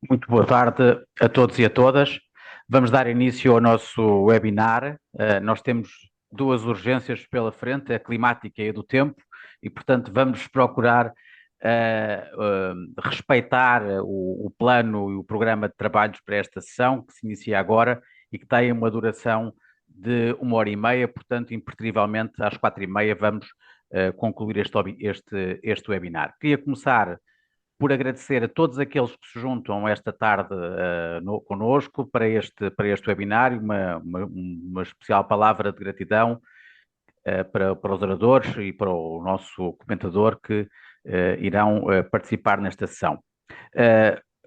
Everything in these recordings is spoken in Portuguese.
Muito boa tarde a todos e a todas. Vamos dar início ao nosso webinar. Nós temos duas urgências pela frente, a climática e a do tempo, e, portanto, vamos procurar respeitar o plano e o programa de trabalhos para esta sessão, que se inicia agora e que tem uma duração de 1 hora e meia, portanto, impertrivelmente, às 4h30 vamos concluir este webinar. Queria começar por agradecer a todos aqueles que se juntam esta tarde conosco para este webinário, uma especial palavra de gratidão para os oradores e para o nosso comentador que irão participar nesta sessão.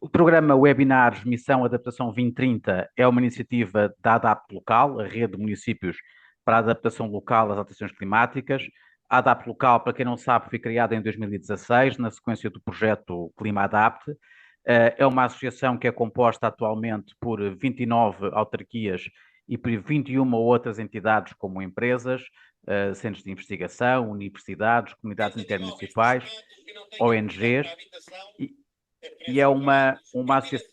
O programa Webinars Missão Adaptação 2030 é uma iniciativa da ADAPT Local, a rede de municípios para a adaptação local às alterações climáticas. A ADAPT Local, para quem não sabe, foi criada em 2016, na sequência do projeto Clima Adapt. É uma associação que é composta atualmente por 29 autarquias e por 21 outras entidades, como empresas, centros de investigação, universidades, comunidades intermunicipais, ONGs, e é uma associação.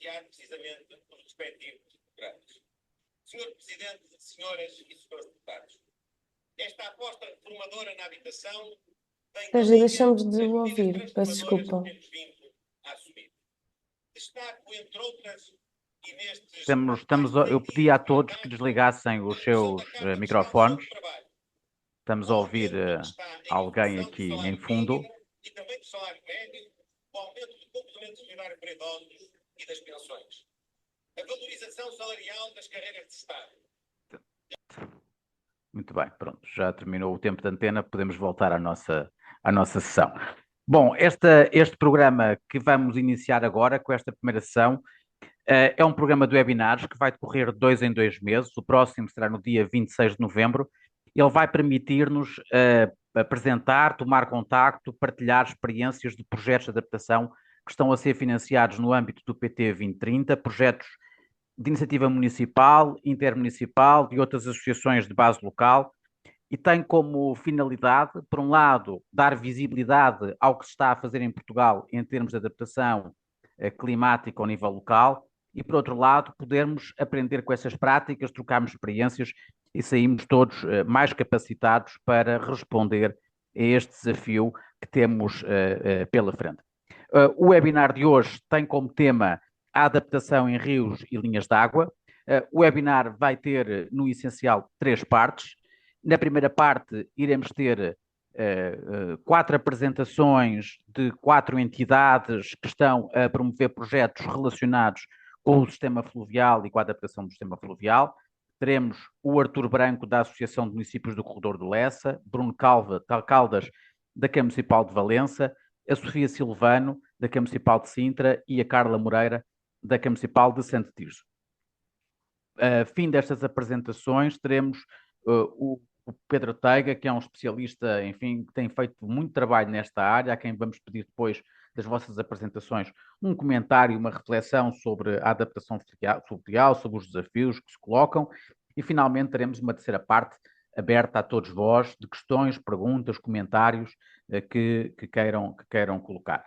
Senhor Presidente, senhoras e senhores deputados, esta aposta reformadora na habitação Sérgio, deixamos de ouvir, peço desculpa. Destaco, entre outras, e nestes... Eu pedi a todos que desligassem os seus microfones. Estamos a ouvir alguém aqui em fundo. E também do salário médio, o aumento do complemento solidário para idosos e das pensões. A valorização salarial das carreiras de Estado. Muito bem, pronto, já terminou o tempo de antena, podemos voltar à nossa sessão. Bom, este programa que vamos iniciar agora, com esta primeira sessão, é um programa de webinars que vai decorrer de 2 em 2 meses. O próximo será no dia 26 de novembro. Ele vai permitir-nos apresentar, tomar contacto, partilhar experiências de projetos de adaptação que estão a ser financiados no âmbito do PT 2030, projetos de iniciativa municipal, intermunicipal, de outras associações de base local, e tem como finalidade, por um lado, dar visibilidade ao que se está a fazer em Portugal em termos de adaptação climática ao nível local, e, por outro lado, podermos aprender com essas práticas, trocarmos experiências e sairmos todos mais capacitados para responder a este desafio que temos pela frente. O webinar de hoje tem como tema a adaptação em rios e linhas de água. O webinar vai ter, no essencial, 3 partes. Na primeira parte, iremos ter 4 apresentações de 4 entidades que estão a promover projetos relacionados com o sistema fluvial e com a adaptação do sistema fluvial. Teremos o Artur Branco, da Associação de Municípios do Corredor do Lessa, Bruno Caldas, da Câmara Municipal de Valença, a Sofia Silvano, da Câmara Municipal de Sintra, e a Carla Moreira, da Câmara Municipal de Santo Tirso. Fim destas apresentações, teremos o Pedro Teiga, que é um especialista, enfim, que tem feito muito trabalho nesta área, a quem vamos pedir depois das vossas apresentações um comentário, uma reflexão sobre a adaptação fluvial, sobre os desafios que se colocam, e finalmente teremos uma terceira parte aberta a todos vós, de questões, perguntas, comentários que queiram colocar.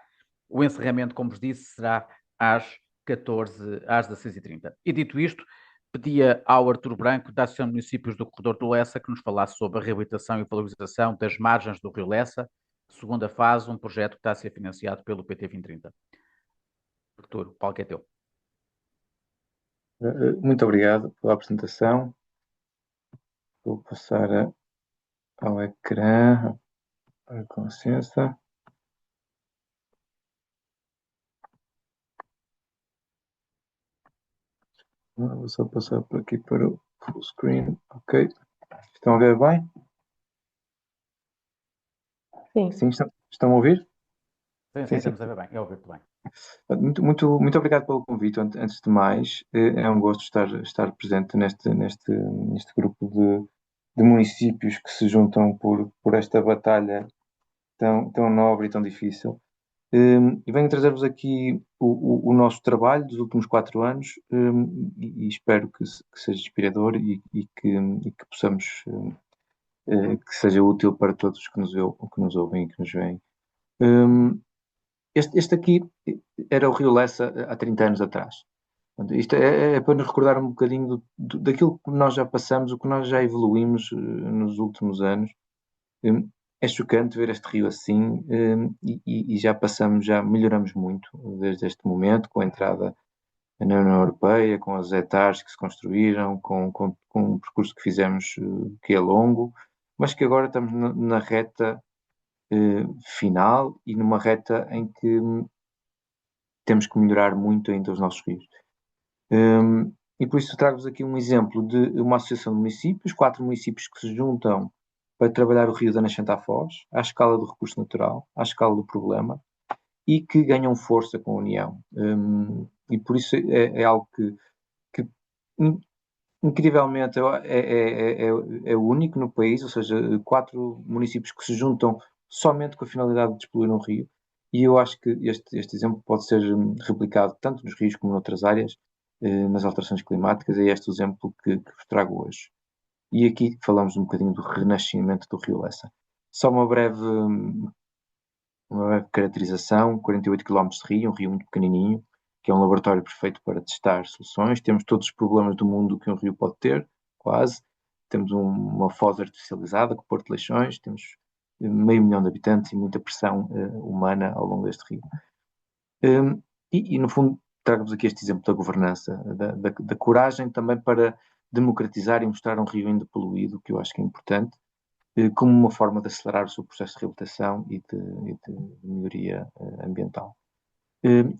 O encerramento, como vos disse, será às 16h30. E dito isto, pedia ao Artur Branco, da Associação de Municípios do Corredor do Lessa, que nos falasse sobre a reabilitação e valorização das margens do Rio Lessa, segunda fase, um projeto que está a ser financiado pelo PT 2030. Artur, o palco é teu. Muito obrigado pela apresentação. Vou passar ao ecrã, com licença. Vou só passar por aqui para o full screen. Ok. Estão a ver bem? Sim. Sim, estão a ouvir? Sim, estamos a ver bem. Eu ouvi-te bem. Muito obrigado pelo convite. Antes de mais, é um gosto estar presente neste grupo de municípios que se juntam por esta batalha tão nobre e tão difícil. E venho trazer-vos aqui o nosso trabalho dos últimos 4 anos, e espero que seja inspirador e que possamos, que seja útil para todos que nos ouvem e que nos veem. Este aqui era o Rio Lessa há 30 anos atrás. Portanto, isto é para nos recordar um bocadinho daquilo que nós já passamos, o que nós já evoluímos nos últimos anos. É chocante ver este rio assim, e já passamos, já melhoramos muito desde este momento, com a entrada na União Europeia, com as hectares que se construíram, com o percurso que fizemos, que é longo, mas que agora estamos na reta final e numa reta em que temos que melhorar muito ainda os nossos rios. E por isso trago-vos aqui um exemplo de uma associação de municípios, 4 municípios que se juntam para trabalhar o rio da nascente à foz, à escala do recurso natural, à escala do problema, e que ganham força com a união. E por isso é algo que incrivelmente é único no país, ou seja, 4 municípios que se juntam somente com a finalidade de despoluir um rio. E eu acho que este exemplo pode ser replicado tanto nos rios como noutras áreas, nas alterações climáticas. É este o exemplo que vos trago hoje. E aqui falamos um bocadinho do renascimento do Rio Lessa. Só uma breve caracterização: 48 km de rio, um rio muito pequenininho, que é um laboratório perfeito para testar soluções. Temos todos os problemas do mundo que um rio pode ter, quase. Temos uma foz artificializada com o Porto de Leixões, temos 500 mil de habitantes e muita pressão humana ao longo deste rio. E no fundo, trago-vos aqui este exemplo da governança, da coragem também para democratizar e mostrar um rio ainda poluído, que eu acho que é importante, como uma forma de acelerar o seu processo de reabilitação e de melhoria ambiental.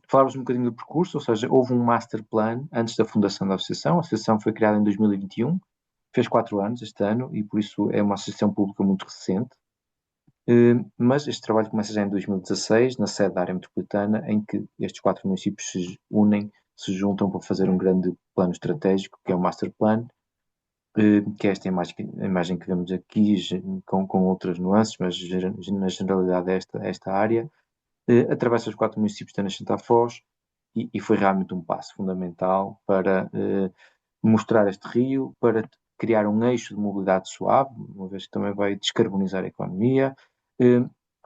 Falar-vos um bocadinho do percurso, ou seja, houve um master plan antes da fundação da associação. A associação foi criada em 2021, fez 4 anos este ano, e por isso é uma associação pública muito recente. Mas este trabalho começa já em 2016, na sede da área metropolitana, em que estes 4 municípios se unem, se juntam para fazer um grande plano estratégico, que é o master plan, que é esta imagem que vemos aqui, com outras nuances, mas na generalidade esta área, atravessa os 4 municípios da Nascente à Foz, e foi realmente um passo fundamental para mostrar este rio, para criar um eixo de mobilidade suave, uma vez que também vai descarbonizar a economia,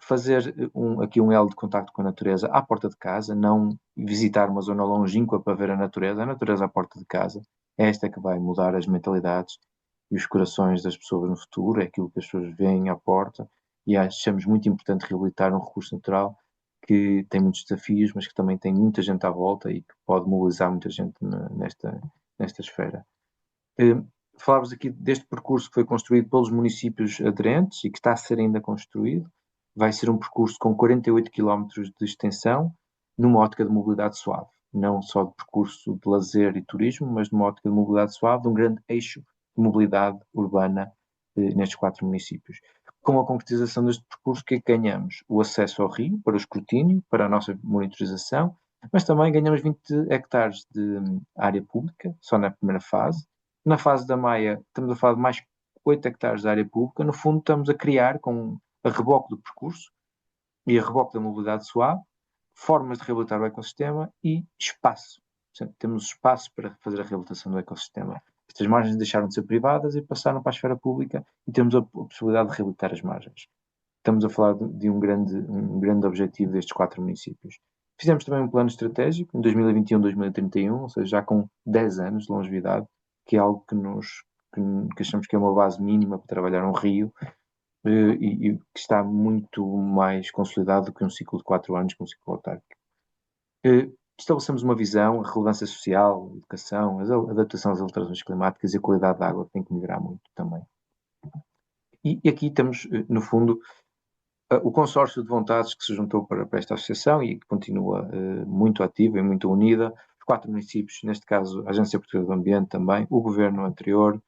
fazer aqui um elo de contacto com a natureza à porta de casa, não visitar uma zona longínqua para ver a natureza à porta de casa. É esta que vai mudar as mentalidades e os corações das pessoas no futuro, é aquilo que as pessoas veem à porta, e achamos muito importante reabilitar um recurso natural que tem muitos desafios, mas que também tem muita gente à volta e que pode mobilizar muita gente nesta esfera. Falar-vos aqui deste percurso que foi construído pelos municípios aderentes e que está a ser ainda construído. Vai ser um percurso com 48 km de extensão, numa ótica de mobilidade suave. Não só de percurso de lazer e turismo, mas numa ótica de mobilidade suave, de um grande eixo de mobilidade urbana nestes 4 municípios. Com a concretização deste percurso, o que é que ganhamos? O acesso ao rio, para o escrutínio, para a nossa monitorização, mas também ganhamos 20 hectares de área pública, só na primeira fase. Na fase da Maia, estamos a falar de mais 8 hectares de área pública. No fundo, estamos a criar, com a reboque do percurso e a reboque da mobilidade suave, formas de reabilitar o ecossistema e espaço. Portanto, temos espaço para fazer a reabilitação do ecossistema. Estas margens deixaram de ser privadas e passaram para a esfera pública, e temos a possibilidade de reabilitar as margens. Estamos a falar de um grande objetivo destes 4 municípios. Fizemos também um plano estratégico em 2021-2031, ou seja, já com 10 anos de longevidade, que é algo que achamos que é uma base mínima para trabalhar um rio, e que está muito mais consolidado do que um ciclo de 4 anos, que um ciclo autárquico. Estabelecemos uma visão, a relevância social, a educação, a adaptação às alterações climáticas e a qualidade da água, que tem que melhorar muito também. E aqui temos, no fundo, o consórcio de vontades que se juntou para esta associação e que continua muito ativa e muito unida. Os 4 municípios, neste caso a Agência Portuguesa do Ambiente também, o governo anterior.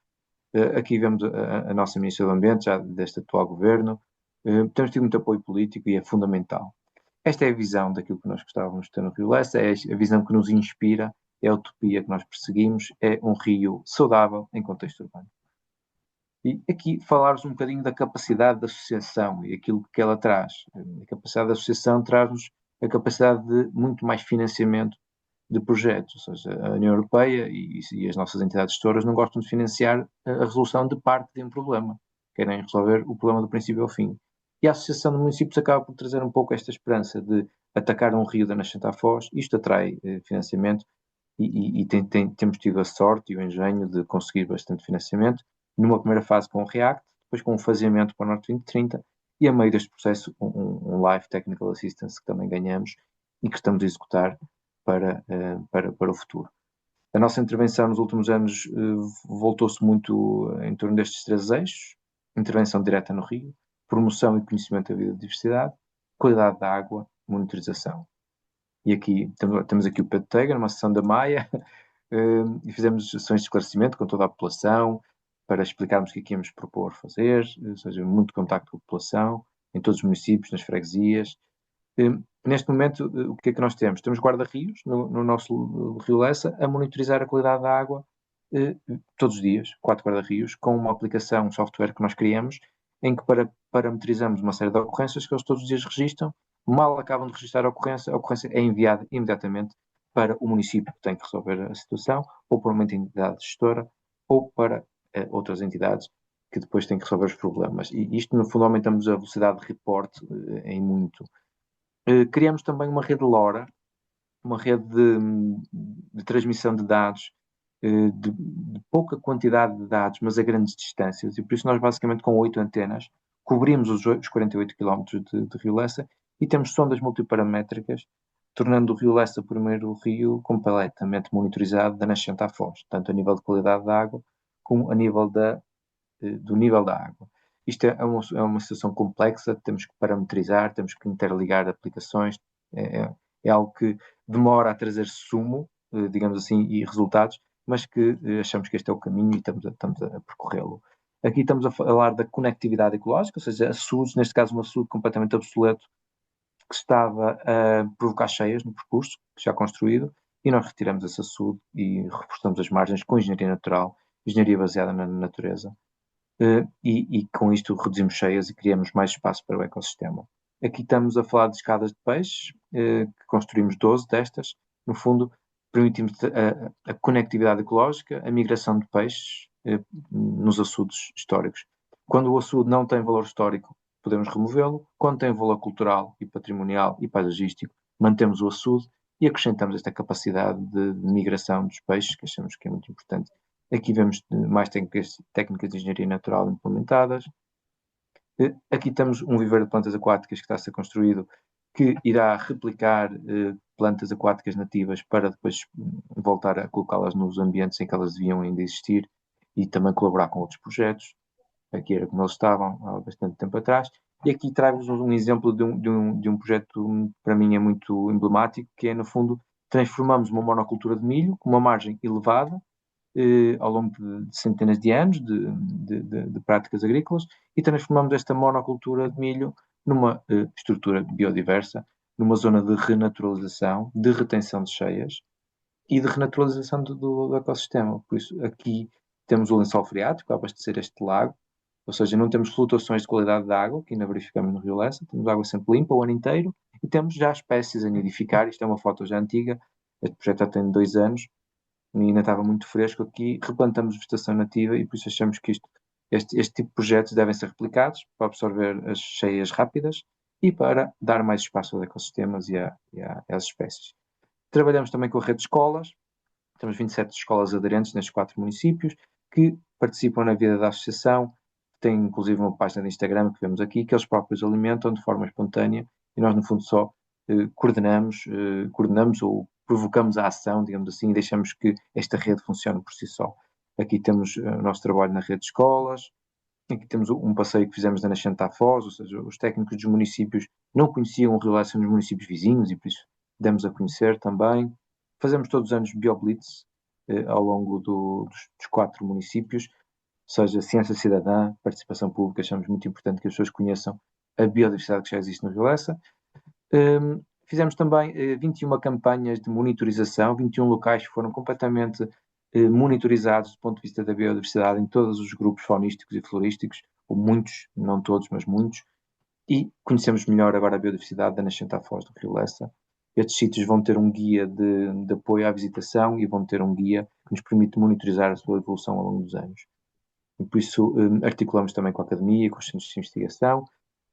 Aqui vemos a nossa Ministra do Ambiente, já deste atual governo. Temos tido muito apoio político e é fundamental. Esta é a visão daquilo que nós gostávamos de ter no Rio Lessa, é a visão que nos inspira, é a utopia que nós perseguimos, é um rio saudável em contexto urbano. E aqui falar-vos um bocadinho da capacidade da associação e aquilo que ela traz. A capacidade da associação traz-nos a capacidade de muito mais financiamento de projetos, ou seja, a União Europeia e as nossas entidades gestoras não gostam de financiar a resolução de parte de um problema, querem resolver o problema do princípio ao fim. E a Associação de Municípios acaba por trazer um pouco esta esperança de atacar um rio da nascente à foz, isto atrai financiamento temos tido a sorte e o engenho de conseguir bastante financiamento, numa primeira fase com o React, depois com o faseamento para o Norte 2030 e a meio deste processo um Live Technical Assistance que também ganhamos e que estamos a executar para o futuro. A nossa intervenção nos últimos anos voltou-se muito em torno destes três eixos: intervenção direta no rio, promoção e conhecimento da biodiversidade, qualidade da água, monitorização. E aqui temos aqui o Pedro Teiga, numa sessão da Maia, e fizemos sessões de esclarecimento com toda a população para explicarmos o que é que íamos propor fazer, ou seja, muito contacto com a população, em todos os municípios, nas freguesias. Neste momento, o que é que nós temos? Temos guarda-rios no nosso Rio Lessa a monitorizar a qualidade da água todos os dias, 4 guarda-rios, com uma aplicação, um software que nós criamos, em que parametrizamos uma série de ocorrências que eles todos os dias registram. Mal acabam de registrar a ocorrência é enviada imediatamente para o município que tem que resolver a situação, ou para uma entidade gestora, ou para outras entidades que depois têm que resolver os problemas. E isto, no fundo, aumentamos a velocidade de reporte em muito. Criamos também uma rede LoRa, uma rede de transmissão de dados, de pouca quantidade de dados, mas a grandes distâncias, e por isso nós basicamente com 8 antenas cobrimos os 48 km de Rio Lessa e temos sondas multiparamétricas, tornando o Rio Lessa o primeiro rio completamente monitorizado da nascente à foz, tanto a nível de qualidade da água como a nível do nível da água. Isto é uma situação complexa, temos que parametrizar, temos que interligar aplicações, é algo que demora a trazer sumo, digamos assim, e resultados, mas que achamos que este é o caminho e estamos a percorrê-lo. Aqui estamos a falar da conectividade ecológica, ou seja, açudes, neste caso um açude completamente obsoleto, que estava a provocar cheias no percurso, já construído, e nós retiramos esse açude e reforçamos as margens com engenharia natural, engenharia baseada na natureza, e com isto reduzimos cheias e criamos mais espaço para o ecossistema. Aqui estamos a falar de escadas de peixes, que construímos 12 destas. No fundo, permitimos a conectividade ecológica, a migração de peixes nos açudes históricos. Quando o açude não tem valor histórico, podemos removê-lo. Quando tem valor cultural e patrimonial e paisagístico, mantemos o açude e acrescentamos esta capacidade de migração dos peixes, que achamos que é muito importante. Aqui vemos mais técnicas de engenharia natural implementadas. Aqui temos um viveiro de plantas aquáticas que está a ser construído, que irá replicar plantas aquáticas nativas para depois voltar a colocá-las nos ambientes em que elas deviam ainda existir e também colaborar com outros projetos. Aqui era como eles estavam há bastante tempo atrás. E aqui trago-vos um exemplo de um projeto que para mim é muito emblemático, que é, no fundo, transformamos uma monocultura de milho com uma margem elevada ao longo de centenas de anos de práticas agrícolas e transformamos esta monocultura de milho numa estrutura biodiversa, numa zona de renaturalização, de retenção de cheias e de renaturalização do ecossistema. Por isso, aqui temos o lençol freático a abastecer este lago, ou seja, não temos flutuações de qualidade da água, que ainda verificamos no Rio Lessa, temos água sempre limpa o ano inteiro e temos já espécies a nidificar. Isto é uma foto já antiga, este projeto já tem 2 anos, e ainda estava muito fresco aqui, replantamos vegetação nativa e por isso achamos que este tipo de projetos devem ser replicados para absorver as cheias rápidas e para dar mais espaço aos ecossistemas e às espécies. Trabalhamos também com a rede de escolas, temos 27 escolas aderentes nestes 4 municípios que participam na vida da associação, tem inclusive uma página de Instagram que vemos aqui, que eles próprios alimentam de forma espontânea e nós no fundo só coordenamos ou provocamos a ação, digamos assim, e deixamos que esta rede funcione por si só. Aqui temos o nosso trabalho na rede de escolas, aqui temos um passeio que fizemos da Nascente à Foz, ou seja, os técnicos dos municípios não conheciam o Rio Lessa nos municípios vizinhos e por isso demos a conhecer também. Fazemos todos os anos BioBlitz ao longo dos 4 municípios, ou seja, ciência cidadã, participação pública, achamos muito importante que as pessoas conheçam a biodiversidade que já existe no Rio Lessa. Fizemos também 21 campanhas de monitorização, 21 locais que foram completamente monitorizados do ponto de vista da biodiversidade em todos os grupos faunísticos e florísticos, ou muitos, não todos, mas muitos, e conhecemos melhor agora a biodiversidade da nascente à foz do Rio Lessa. Estes sítios vão ter um guia de apoio à visitação e vão ter um guia que nos permite monitorizar a sua evolução ao longo dos anos. E por isso articulamos também com a academia, com os centros de investigação.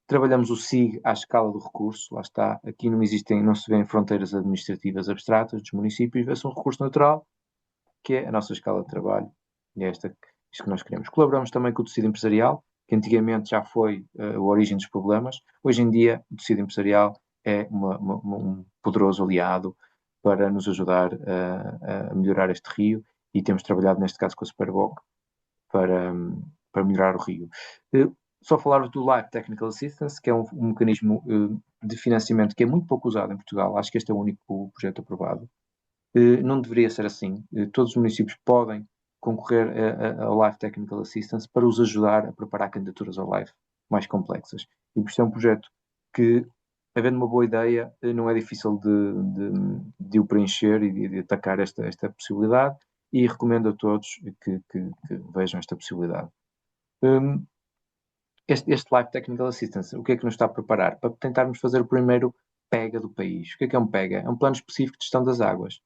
Trabalhamos o SIG à escala do recurso, lá está, aqui não se vêem fronteiras administrativas abstratas dos municípios, vê-se um recurso natural, que é a nossa escala de trabalho, e é isto que nós queremos. Colaboramos também com o tecido empresarial, que antigamente já foi a origem dos problemas, hoje em dia o tecido empresarial é um poderoso aliado para nos ajudar a melhorar este rio, e temos trabalhado neste caso com a Superboc para, para melhorar o rio. Só falar do Life Technical Assistance, que é um mecanismo de financiamento que é muito pouco usado em Portugal. Acho que este é o único projeto aprovado. Não deveria ser assim. Todos os municípios podem concorrer ao Life Technical Assistance para os ajudar a preparar candidaturas ao Life mais complexas. E por isso é um projeto que, havendo uma boa ideia, não é difícil de o preencher e de atacar esta possibilidade, e recomendo a todos que vejam esta possibilidade. Um, este Life Technical Assistance, o que é que nos está a preparar? Para tentarmos fazer o primeiro PEGA do país. O que é um PEGA? É um Plano Específico de Gestão das Águas.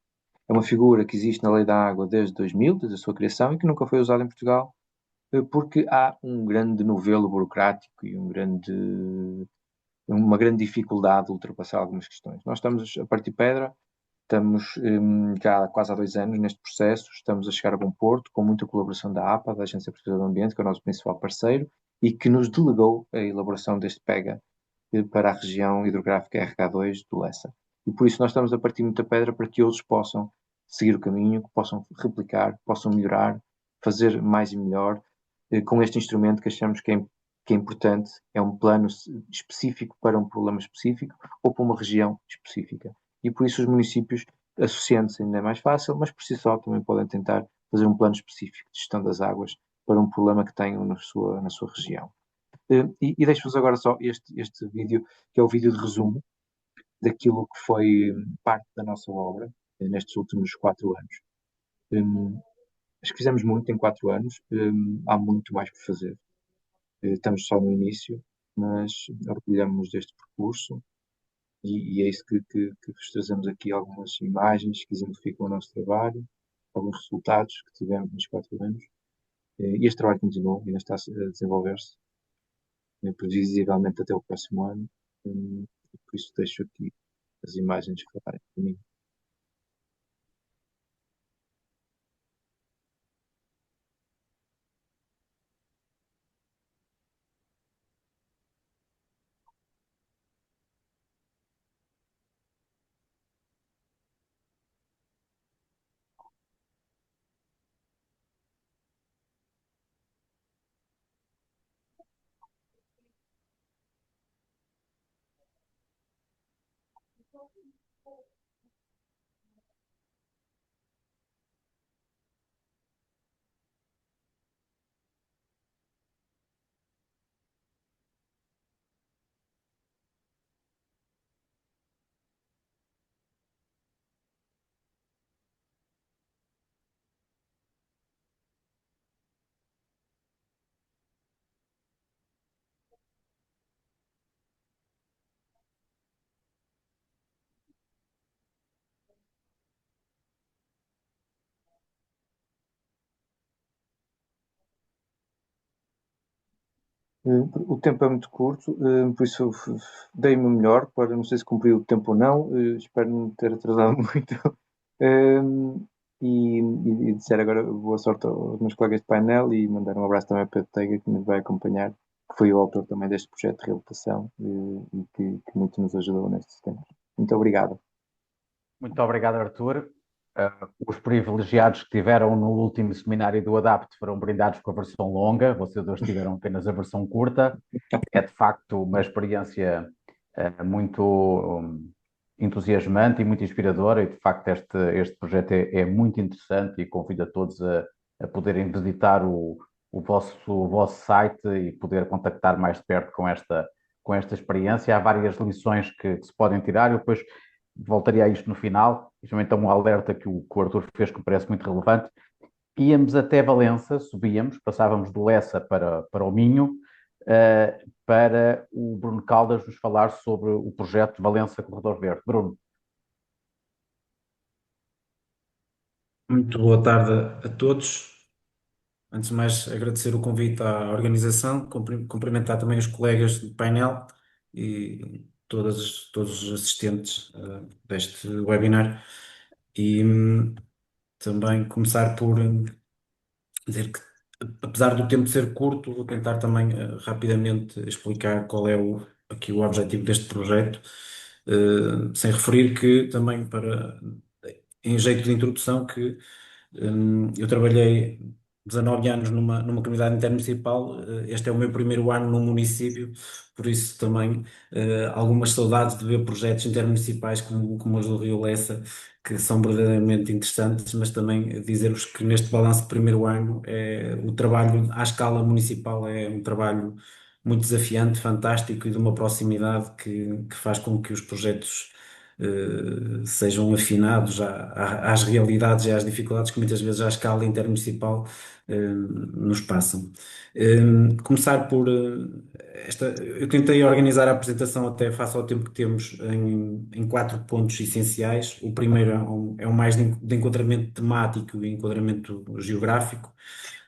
É uma figura que existe na Lei da Água desde 2000, desde a sua criação, e que nunca foi usada em Portugal, porque há um grande novelo burocrático e uma grande dificuldade de ultrapassar algumas questões. Nós estamos a partir pedra, estamos já quase há 2 anos neste processo, estamos a chegar a bom porto, com muita colaboração da APA, da Agência Portuguesa do Ambiente, que é o nosso principal parceiro, e que nos delegou a elaboração deste PEGA para a região hidrográfica RH2 do Lessa. E por isso nós estamos a partir muita pedra para que outros possam seguir o caminho, que possam replicar, possam melhorar, fazer mais e melhor, com este instrumento que achamos que é importante, é um plano específico para um problema específico ou para uma região específica. E por isso os municípios, associando-se ainda é mais fácil, mas por si só também podem tentar fazer um plano específico de gestão das águas para um problema que tenham na sua região. E deixo-vos agora só este vídeo, que é o vídeo de resumo daquilo que foi parte da nossa obra nestes últimos 4 anos. Acho que fizemos muito em 4 anos, há muito mais por fazer. Estamos só no início, mas orgulhamos deste percurso, e é isso que vos trazemos aqui, algumas imagens que exemplificam o nosso trabalho, alguns resultados que tivemos nos 4 anos. E este trabalho continua, ainda está a desenvolver-se, previsivelmente até o próximo ano. Por isso deixo aqui as imagens falarem por mim. O tempo é muito curto, por isso dei-me o melhor, para não sei se cumpri o tempo ou não, espero não ter atrasado muito. E dizer agora boa sorte aos meus colegas de painel, e mandar um abraço também para o Teiga, que nos vai acompanhar, que foi o autor também deste projeto de reabilitação, e que muito nos ajudou nestes tempos. Muito obrigado. Muito obrigado, Arthur. Os privilegiados que tiveram no último seminário do ADAPT foram brindados com a versão longa, vocês dois tiveram apenas a versão curta. É de facto uma experiência muito entusiasmante e muito inspiradora, e de facto este projeto é muito interessante, e convido a todos a poderem visitar o vosso site e poder contactar mais de perto com esta experiência. Há várias lições que se podem tirar. Eu depois voltaria a isto no final, justamente a um alerta que o Arthur fez, que me parece muito relevante. Íamos até Valença, subíamos, passávamos de Lessa para o Minho, para o Bruno Caldas nos falar sobre o projeto Valença Corredor Verde. Bruno. Muito boa tarde a todos. antes de mais, agradecer o convite à organização, cumprimentar também os colegas do painel e todos os assistentes deste webinar. E também começar por dizer que, apesar do tempo ser curto, vou tentar também rapidamente explicar qual é aqui o objetivo deste projeto, sem referir que também em jeito de introdução, que eu trabalhei 19 anos numa comunidade intermunicipal. Este é o meu primeiro ano no município, por isso também algumas saudades de ver projetos intermunicipais como os do Rio Lessa, que são verdadeiramente interessantes, mas também dizer-vos que neste balanço de primeiro ano o trabalho à escala municipal é um trabalho muito desafiante, fantástico e de uma proximidade que faz com que os projetos sejam afinados às realidades e às dificuldades que muitas vezes à escala intermunicipal nos passam. Começar por eu tentei organizar a apresentação até face ao tempo que temos em quatro pontos essenciais. O primeiro é um mais de enquadramento temático e enquadramento geográfico.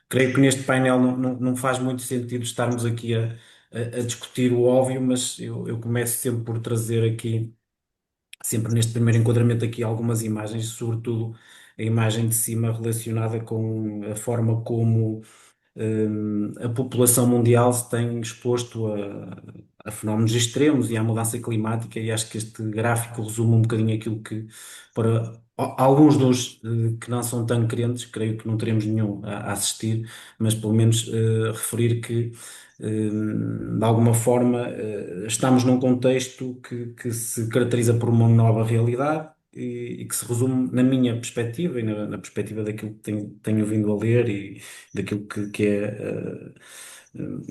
Creio que neste painel não faz muito sentido estarmos aqui a discutir o óbvio, mas eu começo sempre por trazer aqui, sempre neste primeiro enquadramento, aqui algumas imagens, sobretudo a imagem de cima relacionada com a forma como a população mundial se tem exposto a fenómenos extremos e à mudança climática, e acho que este gráfico resume um bocadinho aquilo que, para alguns dos que não são tão crentes, creio que não teremos nenhum a assistir, mas pelo menos referir que, de alguma forma, estamos num contexto que se caracteriza por uma nova realidade. E que se resume na minha perspectiva e na perspectiva daquilo que tenho vindo a ler e daquilo que é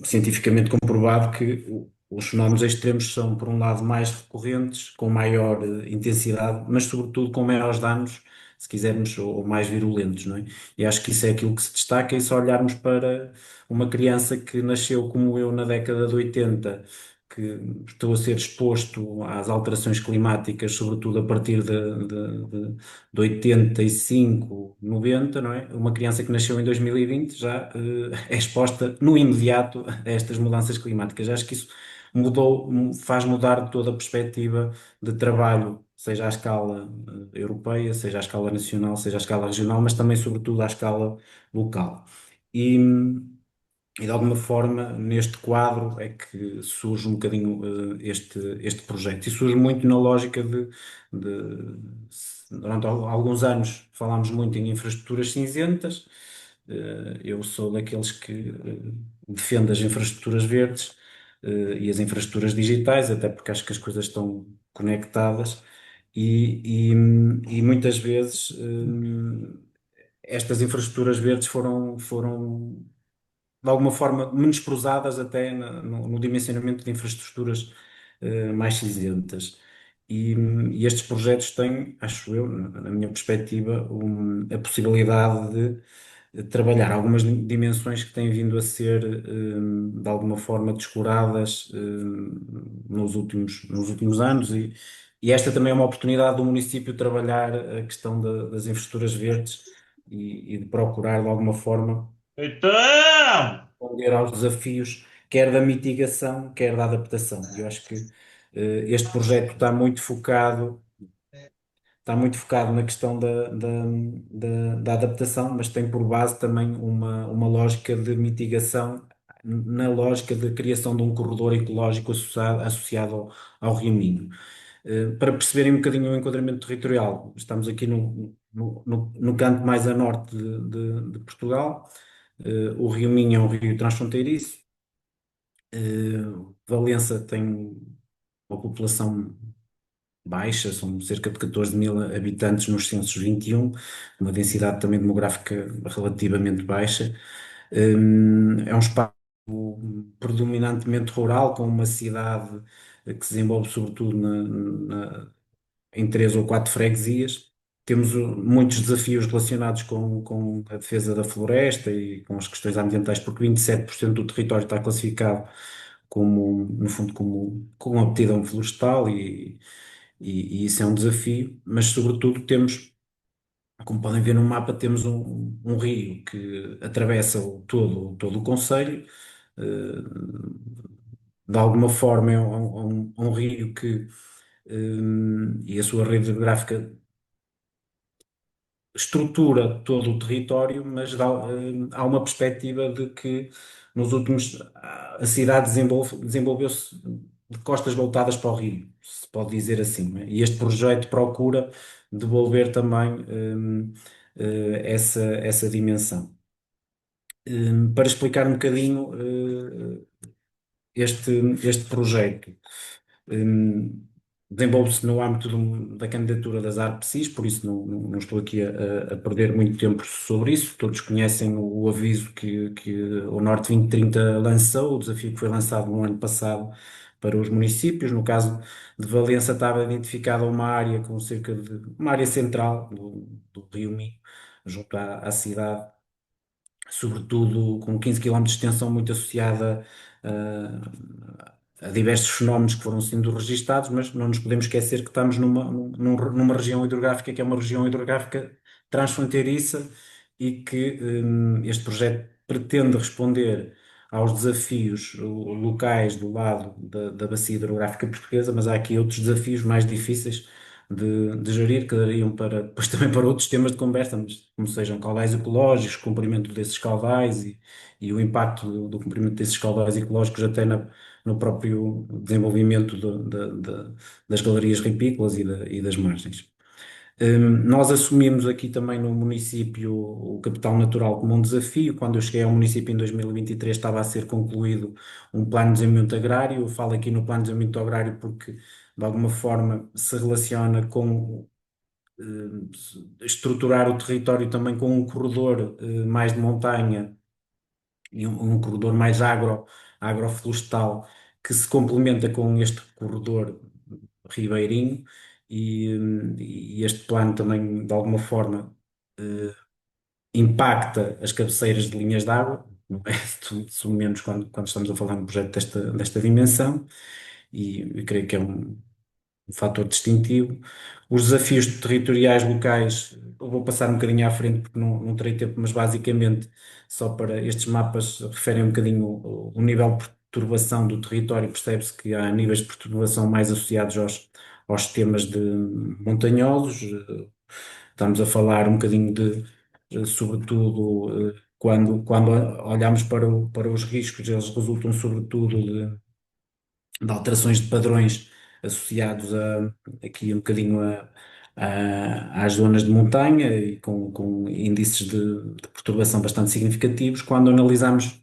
cientificamente comprovado, que os fenómenos extremos são, por um lado, mais recorrentes, com maior intensidade, mas sobretudo com maiores danos, se quisermos, ou mais virulentos, não é? E acho que isso é aquilo que se destaca. E se olharmos para uma criança que nasceu como eu na década de 80, que estou a ser exposto às alterações climáticas, sobretudo a partir de 85, 90, não é? Uma criança que nasceu em 2020 já é exposta no imediato a estas mudanças climáticas. Acho que isso faz mudar toda a perspectiva de trabalho, seja à escala europeia, seja à escala nacional, seja à escala regional, mas também, sobretudo, à escala local. E, e de alguma forma, neste quadro é que surge um bocadinho este projeto. E surge muito na lógica durante alguns anos falámos muito em infraestruturas cinzentas. Eu sou daqueles que defende as infraestruturas verdes e as infraestruturas digitais, até porque acho que as coisas estão conectadas e muitas vezes estas infraestruturas verdes foram de alguma forma menosprezadas até no dimensionamento de infraestruturas mais cinzentas. E estes projetos têm, acho eu, na minha perspectiva, a possibilidade de trabalhar algumas dimensões que têm vindo a ser, de alguma forma, descuradas, nos últimos anos. E esta também é uma oportunidade do município trabalhar a questão das infraestruturas verdes e de procurar, de alguma forma, Então, responder aos desafios, quer da mitigação, quer da adaptação. Eu acho que este projeto está muito focado na questão da adaptação, mas tem por base também uma lógica de mitigação, na lógica de criação de um corredor ecológico associado ao Rio Minho. Para perceberem um bocadinho o enquadramento territorial, estamos aqui no canto mais a norte de Portugal. O Rio Minho é um rio transfronteiriço. Valença tem uma população baixa, são cerca de 14 mil habitantes nos censos 21, uma densidade também demográfica relativamente baixa. É um espaço predominantemente rural, com uma cidade que se desenvolve sobretudo em três ou quatro freguesias. Temos muitos desafios relacionados com a defesa da floresta e com as questões ambientais, porque 27% do território está classificado como, no fundo, como aptidão florestal e isso é um desafio, mas sobretudo temos Como podem ver no mapa, temos um rio que atravessa todo o concelho. De alguma forma é um rio que, e a sua rede hidrográfica estrutura todo o território, mas há uma perspectiva de que nos últimos a cidade desenvolveu-se de costas voltadas para o rio, se pode dizer assim, não é? E este projeto procura devolver também essa dimensão. Para explicar um bocadinho este, este projeto. Hum, Desenvolve-se no âmbito da candidatura das ARPSIs, por isso não estou aqui a perder muito tempo sobre isso. Todos conhecem o aviso que o Norte 2030 lançou, o desafio que foi lançado no ano passado para os municípios. No caso de Valença, estava identificada uma área com cerca de uma área central do Rio Minho, junto à cidade, sobretudo com 15 km de extensão, muito associada a diversos fenómenos que foram sendo registados, mas não nos podemos esquecer que estamos numa região hidrográfica que é uma região hidrográfica transfronteiriça e que este projeto pretende responder aos desafios locais do lado da bacia hidrográfica portuguesa, mas há aqui outros desafios mais difíceis de gerir, que dariam para, depois também para outros temas de conversa, mas como sejam caudais ecológicos, cumprimento desses caudais e o impacto do cumprimento desses caudais ecológicos até no próprio desenvolvimento das galerias ripícolas e das margens. Nós assumimos aqui também no município o capital natural como um desafio. Quando eu cheguei ao município em 2023 estava a ser concluído um plano de desenvolvimento agrário. Eu falo aqui no plano de desenvolvimento agrário porque de alguma forma se relaciona com estruturar o território também com um corredor mais de montanha e um corredor mais agroflorestal que se complementa com este corredor ribeirinho e este plano também de alguma forma impacta as cabeceiras de linhas de água, não é? Tudo menos quando estamos a falar de um projeto desta dimensão e eu creio que é um fator distintivo. Os desafios territoriais locais, eu vou passar um bocadinho à frente porque não terei tempo, mas basicamente só para estes mapas referem um bocadinho o nível de perturbação do território, percebe-se que há níveis de perturbação mais associados aos sistemas montanhosos. Estamos a falar um bocadinho sobretudo, quando olhamos para os riscos, eles resultam sobretudo de alterações de padrões associados aqui um bocadinho às zonas de montanha e com índices de perturbação bastante significativos. Quando analisamos,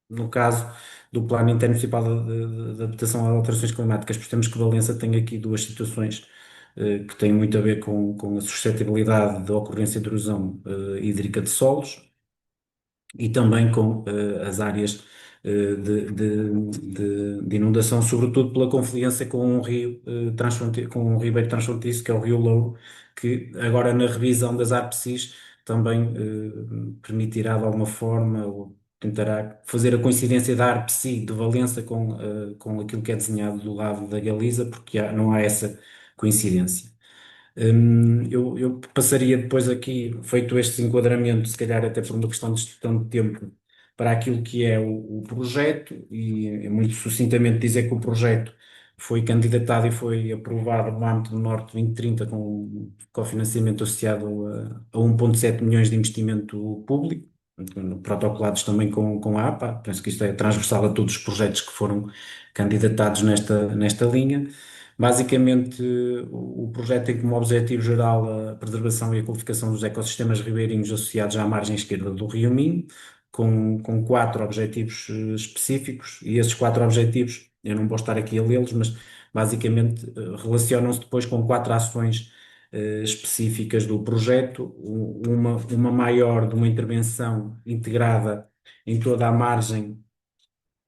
no caso do Plano Intermunicipal de Adaptação às Alterações Climáticas, percebemos que Valença tem aqui duas situações que têm muito a ver com a suscetibilidade da ocorrência de erosão hídrica de solos e também com as áreas de inundação, sobretudo pela confluência com um rio com um ribeiro transfronteiriço, que é o Rio Louro, que agora na revisão das ARPSIs também permitirá de alguma forma, ou tentará fazer a coincidência da ARPSI de Valença com aquilo que é desenhado do lado da Galiza, porque não há essa coincidência. Eu passaria depois aqui, feito este enquadramento, se calhar até por uma questão de gestão de tempo, para aquilo que é o projeto, e é muito sucintamente dizer que o projeto foi candidatado e foi aprovado no âmbito do Norte 2030 com cofinanciamento associado a 1,7 milhões de investimento público, protocolados também com a APA. Penso que isto é transversal a todos os projetos que foram candidatados nesta linha. Basicamente, o projeto tem como objetivo geral a preservação e a qualificação dos ecossistemas ribeirinhos associados à margem esquerda do Rio Minho, com quatro objetivos específicos, e esses quatro objetivos, eu não vou estar aqui a lê-los, mas basicamente relacionam-se depois com quatro ações específicas do projeto, uma maior de uma intervenção integrada em toda a margem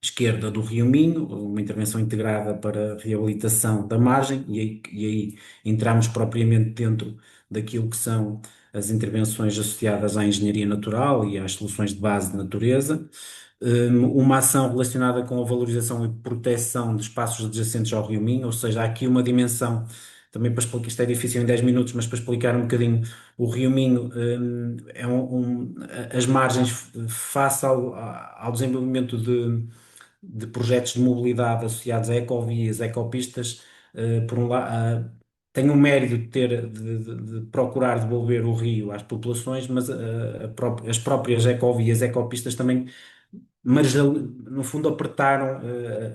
esquerda do Rio Minho, uma intervenção integrada para a reabilitação da margem, e aí entramos propriamente dentro daquilo que são as intervenções associadas à engenharia natural e às soluções de base de natureza. Uma ação relacionada com a valorização e proteção de espaços adjacentes ao Rio Minho, ou seja, há aqui uma dimensão também para explicar, isto é difícil em 10 minutos, mas para explicar um bocadinho, o Rio Minho as margens face ao desenvolvimento de projetos de mobilidade associados a ecovias, ecopistas, por um lado, tem o mérito de de procurar devolver o rio às populações, mas as próprias ecovias, ecopistas também no fundo apertaram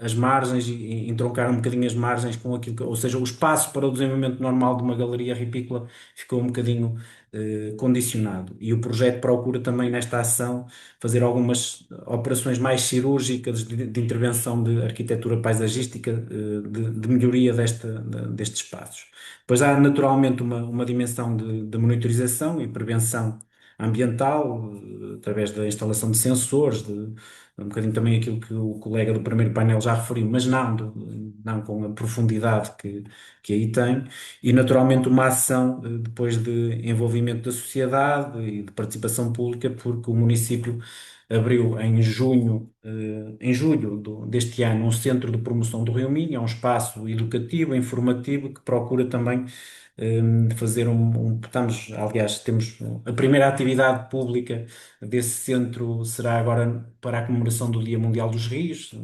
as margens e entroncaram um bocadinho as margens com aquilo ou seja, o espaço para o desenvolvimento normal de uma galeria ripícola ficou um bocadinho condicionado. E o projeto procura também nesta ação fazer algumas operações mais cirúrgicas de intervenção de arquitetura paisagística, de melhoria destes espaços. Depois há naturalmente uma dimensão de monitorização e prevenção ambiental, através da instalação de sensores, um bocadinho também aquilo que o colega do primeiro painel já referiu, mas não com a profundidade que aí tem, e naturalmente uma ação depois de envolvimento da sociedade e de participação pública, porque o município abriu em julho deste ano, um centro de promoção do Rio Minho, é um espaço educativo, informativo, que procura também fazer aliás, temos a primeira atividade pública desse centro será agora para a comemoração do Dia Mundial dos Rios,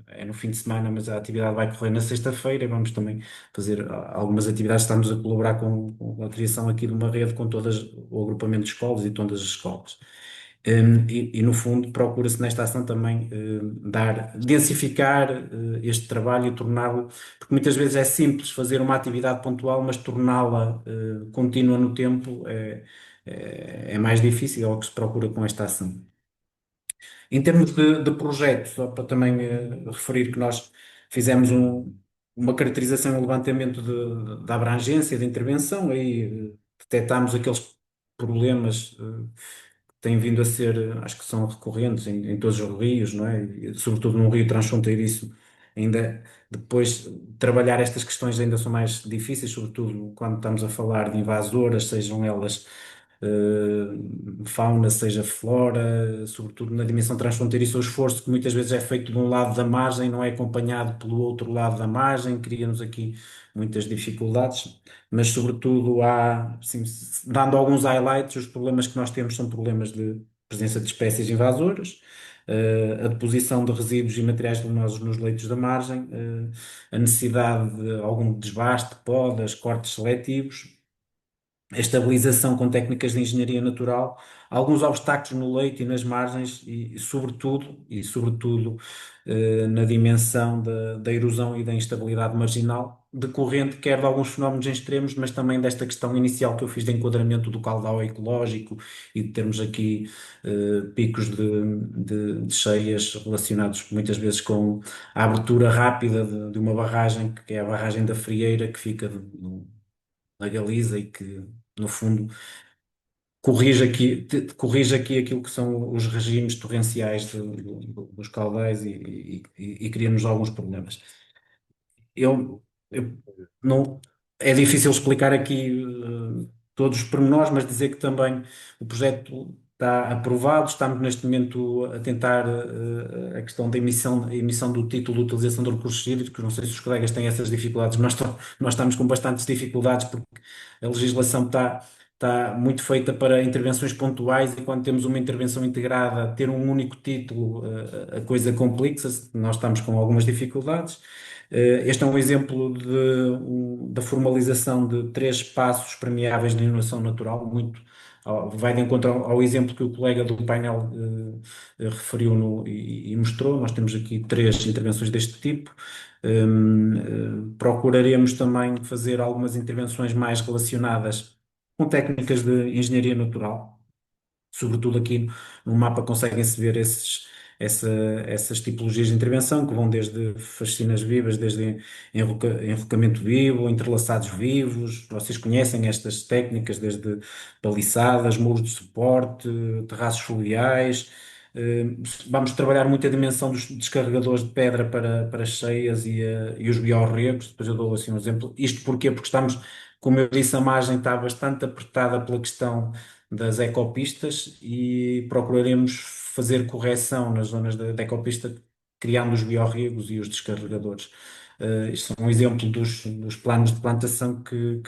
é no fim de semana, mas a atividade vai correr na sexta-feira, vamos também fazer algumas atividades, estamos a colaborar com a criação aqui de uma rede com todas o agrupamento de escolas e todas as escolas. No fundo, procura-se nesta ação também densificar este trabalho e torná-lo, porque muitas vezes é simples fazer uma atividade pontual, mas torná-la contínua no tempo é mais difícil, é o que se procura com esta ação. Em termos de projeto, só para também referir que nós fizemos uma caracterização e um levantamento da abrangência de intervenção, aí detectámos aqueles problemas têm vindo a ser, acho que são recorrentes em todos os rios, não é? E, sobretudo num rio transfronteiriço, ainda depois trabalhar estas questões ainda são mais difíceis, sobretudo quando estamos a falar de invasoras, sejam elas fauna, seja flora, sobretudo na dimensão transfronteiriça, o esforço que muitas vezes é feito de um lado da margem não é acompanhado pelo outro lado da margem, cria-nos aqui muitas dificuldades, mas sobretudo há, assim, dando alguns highlights, os problemas que nós temos são problemas de presença de espécies invasoras, a deposição de resíduos e materiais venenosos nos leitos da margem, a necessidade de algum desbaste, podas, cortes seletivos, a estabilização com técnicas de engenharia natural, alguns obstáculos no leito e nas margens e sobretudo na dimensão da erosão e da instabilidade marginal, decorrente quer de alguns fenómenos extremos, mas também desta questão inicial que eu fiz de enquadramento do caudal ecológico e de termos aqui picos de cheias relacionados muitas vezes com a abertura rápida de uma barragem, que é a barragem da Frieira, que fica na Galiza e que, no fundo, corrige aqui aquilo que são os regimes torrenciais dos caudais e cria-nos alguns problemas. Eu não, é difícil explicar aqui todos os pormenores, mas dizer que também o projeto está aprovado, estamos neste momento a tentar a questão da emissão do título de utilização de recursos hídricos, não sei se os colegas têm essas dificuldades, nós estamos com bastantes dificuldades porque a legislação está muito feita para intervenções pontuais e quando temos uma intervenção integrada, ter um único título, a coisa complica-se, nós estamos com algumas dificuldades. Este é um exemplo da formalização de 3 espaços permeáveis de inovação natural, vai de encontro ao exemplo que o colega do painel referiu e mostrou. Nós temos aqui 3 intervenções deste tipo. Procuraremos também fazer algumas intervenções mais relacionadas com técnicas de engenharia natural. Sobretudo aqui no mapa conseguem-se ver essas tipologias de intervenção, que vão desde faxinas vivas, desde enrocamento vivo, entrelaçados vivos. Vocês conhecem estas técnicas, desde paliçadas, muros de suporte, terraços fluviais. Vamos trabalhar muito a dimensão dos descarregadores de pedra para cheias e os biorregos. Depois eu dou assim um exemplo. Isto porquê? Porque estamos, como eu disse, a margem está bastante apertada pela questão das ecopistas e procuraremos fazer correção nas zonas da ecopista, criando os biorregos e os descarregadores. Isto é um exemplo dos planos de plantação que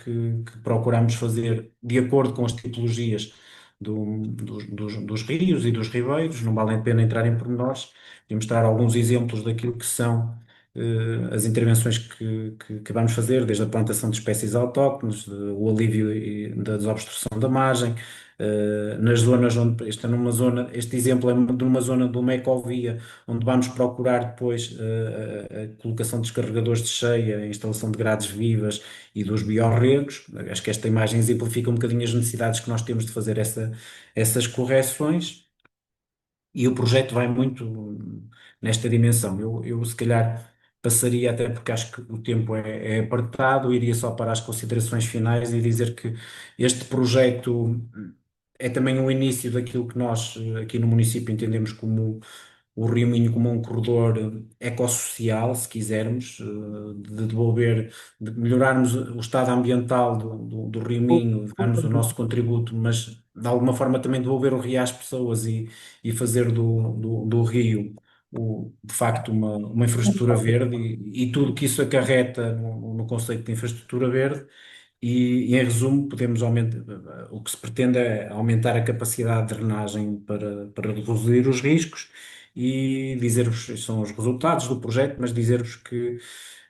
procuramos fazer de acordo com as tipologias dos rios e dos ribeiros. Não vale a pena entrar em pormenores e mostrar alguns exemplos daquilo que são as intervenções que vamos fazer, desde a plantação de espécies autóctones, o alívio da desobstrução da margem, nas zonas onde, este exemplo é de uma zona de uma ecovia, onde vamos procurar depois a colocação de descarregadores de cheia, a instalação de grades vivas e dos biorregos. Acho que esta imagem exemplifica um bocadinho as necessidades que nós temos de fazer essas correções. E o projeto vai muito nesta dimensão. Eu se calhar passaria, até porque acho que o tempo é apertado, iria só para as considerações finais e dizer que este projeto é também o início daquilo que nós aqui no município entendemos como o Rio Minho como um corredor ecossocial, se quisermos, de devolver, de melhorarmos o estado ambiental do Rio Minho, darmos o nosso contributo, mas de alguma forma também devolver o rio às pessoas e fazer do rio de facto uma infraestrutura verde e tudo que isso acarreta no conceito de infraestrutura verde. E, em resumo, o que se pretende é aumentar a capacidade de drenagem para reduzir os riscos e dizer-vos, estes são os resultados do projeto, mas dizer-vos que,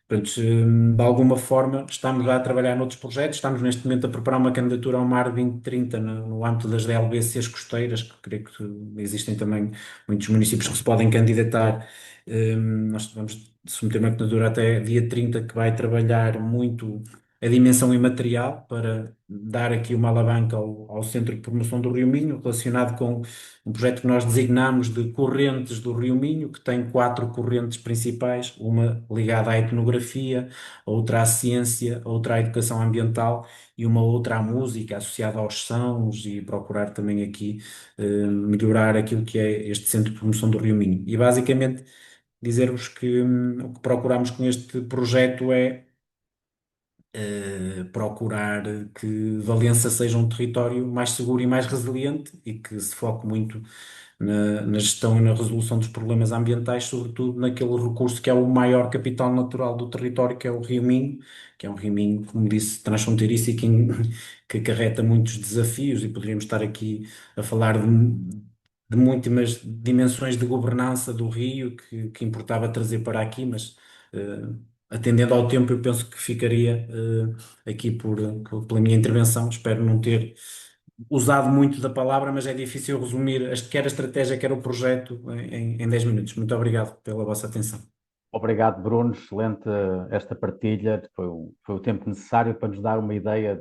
pronto, de alguma forma estamos a trabalhar noutros projetos, estamos neste momento a preparar uma candidatura ao Mar 2030 no âmbito das DLBCs costeiras, que creio que existem também muitos municípios que se podem candidatar. Nós vamos submeter uma candidatura até dia 30 que vai trabalhar muito a dimensão imaterial para dar aqui uma alavanca ao Centro de Promoção do Rio Minho, relacionado com um projeto que nós designamos de correntes do Rio Minho, que tem 4 correntes principais, uma ligada à etnografia, outra à ciência, outra à educação ambiental e uma outra à música, associada aos sons e procurar também aqui melhorar aquilo que é este Centro de Promoção do Rio Minho. E basicamente dizer-vos que o que procuramos com este projeto é procurar que Valença seja um território mais seguro e mais resiliente e que se foque muito na gestão e na resolução dos problemas ambientais, sobretudo naquele recurso que é o maior capital natural do território, que é o Rio Minho, que é um rio Minho, como disse, transfronteiriço e que acarreta muitos desafios e poderíamos estar aqui a falar de múltiplas dimensões de governança do rio que importava trazer para aqui, mas atendendo ao tempo, eu penso que ficaria aqui pela minha intervenção. Espero não ter usado muito da palavra, mas é difícil resumir quer a estratégia, quer o projeto em 10 minutos. Muito obrigado pela vossa atenção. Obrigado, Bruno. Excelente esta partilha. Foi o tempo necessário para nos dar uma ideia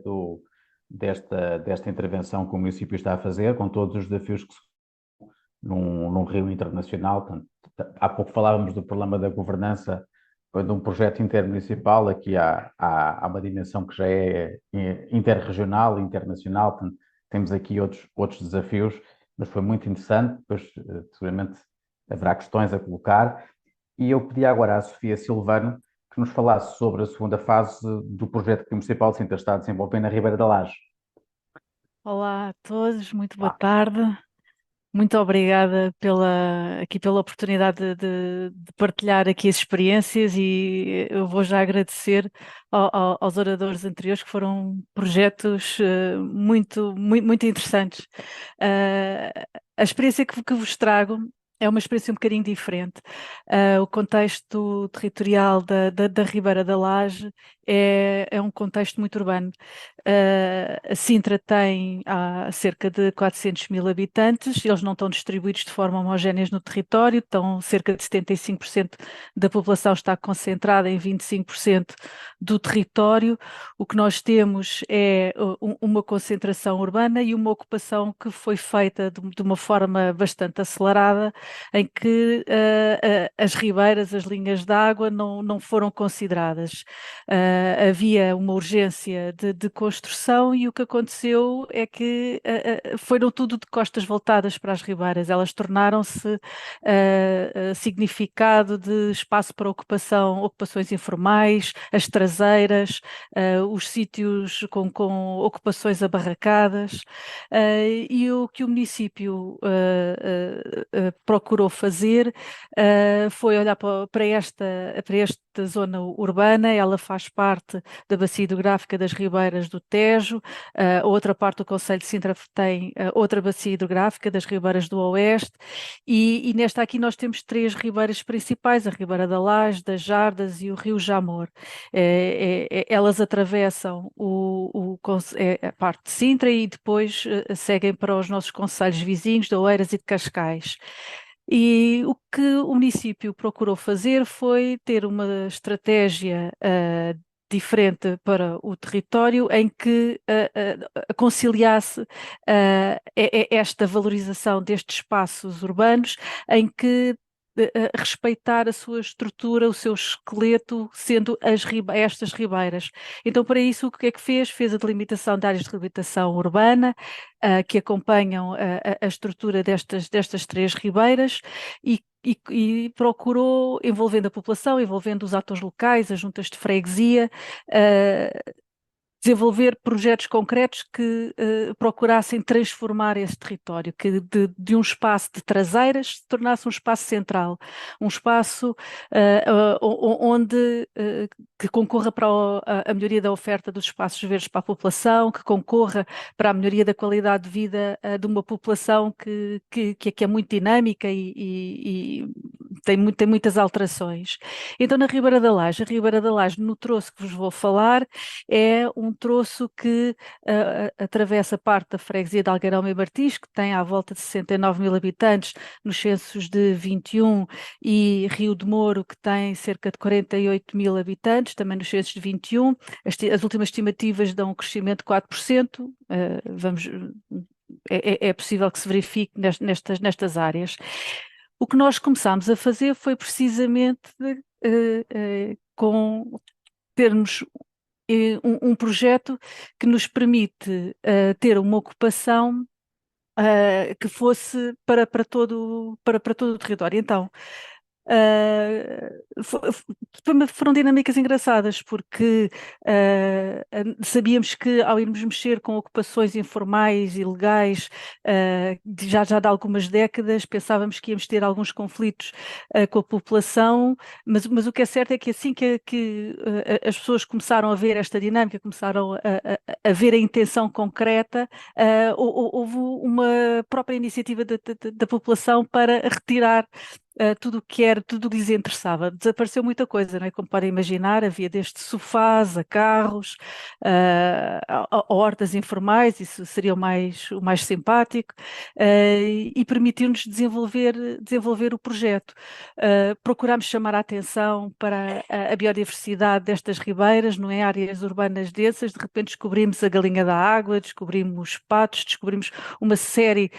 desta intervenção que o município está a fazer, com todos os desafios que num rio internacional. Portanto, há pouco falávamos do problema da governança, de um projeto intermunicipal. Aqui há uma dimensão que já é interregional, internacional. Portanto, temos aqui outros desafios, mas foi muito interessante. Depois, seguramente, haverá questões a colocar. E eu pedi agora à Sofia Silvano que nos falasse sobre a segunda fase do projeto que o Municipal de Sintra está a desenvolver na Ribeira da Laje. Olá a todos, muito boa tarde. Muito obrigada pela oportunidade de partilhar aqui as experiências e eu vou já agradecer aos oradores anteriores que foram projetos muito interessantes. A experiência que vos trago é uma experiência um bocadinho diferente. O contexto territorial da Ribeira da Laje é um contexto muito urbano. A Sintra tem cerca de 400 mil habitantes, eles não estão distribuídos de forma homogénea no território, estão cerca de 75% da população está concentrada em 25% do território. O que nós temos é uma concentração urbana e uma ocupação que foi feita de uma forma bastante acelerada, em que as ribeiras, as linhas de água não foram consideradas. Havia uma urgência de construir construção e o que aconteceu é que foram tudo de costas voltadas para as ribeiras. Elas tornaram-se significado de espaço para ocupação, ocupações informais, as traseiras, os sítios com ocupações abarracadas, e o que o município procurou fazer foi olhar para esta zona urbana. Ela faz parte da Bacia Hidrográfica das Ribeiras do Tejo. A outra parte do Concelho de Sintra tem outra bacia hidrográfica das Ribeiras do Oeste, e nesta aqui nós temos três ribeiras principais: a Ribeira da Laje, das Jardas e o Rio Jamor. Elas atravessam a parte de Sintra e depois seguem para os nossos concelhos vizinhos de Oeiras e de Cascais. E o que o município procurou fazer foi ter uma estratégia diferente para o território, em que conciliasse esta valorização destes espaços urbanos, em que respeitar a sua estrutura, o seu esqueleto, sendo estas ribeiras. Então, para isso, o que é que fez? Fez a delimitação de áreas de reabilitação urbana, que acompanham a estrutura destas três ribeiras, e procurou, envolvendo a população, envolvendo os atores locais, as juntas de freguesia, desenvolver projetos concretos que procurassem transformar esse território, que de um espaço de traseiras se tornasse um espaço central, um espaço onde que concorra para a melhoria da oferta dos espaços verdes para a população, que concorra para a melhoria da qualidade de vida de uma população que é muito dinâmica e tem muitas alterações. Então, na Ribeira da Laje, no troço que vos vou falar, é um troço que atravessa parte da freguesia de Algueirão e Martins, que tem à volta de 69.000 habitantes nos censos de 21, e Rio de Moro, que tem cerca de 48.000 habitantes, também nos censos de 21. As últimas estimativas dão um crescimento de 4%. É possível que se verifique nestas áreas. O que nós começámos a fazer foi precisamente com termos um projeto que nos permite ter uma ocupação que fosse para todo o território. Então, foram dinâmicas engraçadas, porque sabíamos que, ao irmos mexer com ocupações informais e ilegais já de algumas décadas, pensávamos que íamos ter alguns conflitos com a população, mas o que é certo é que assim que as pessoas começaram a ver esta dinâmica, começaram a ver a intenção concreta, houve uma própria iniciativa da população para retirar tudo o que lhes interessava. Desapareceu muita coisa, não é? Como podem imaginar, havia desde sofás a carros, a hortas informais, isso seria o mais simpático, e permitiu-nos desenvolver o projeto. Procurámos chamar a atenção para a biodiversidade destas ribeiras, não é? Áreas urbanas densas. De repente descobrimos a galinha da água, descobrimos patos, descobrimos uma série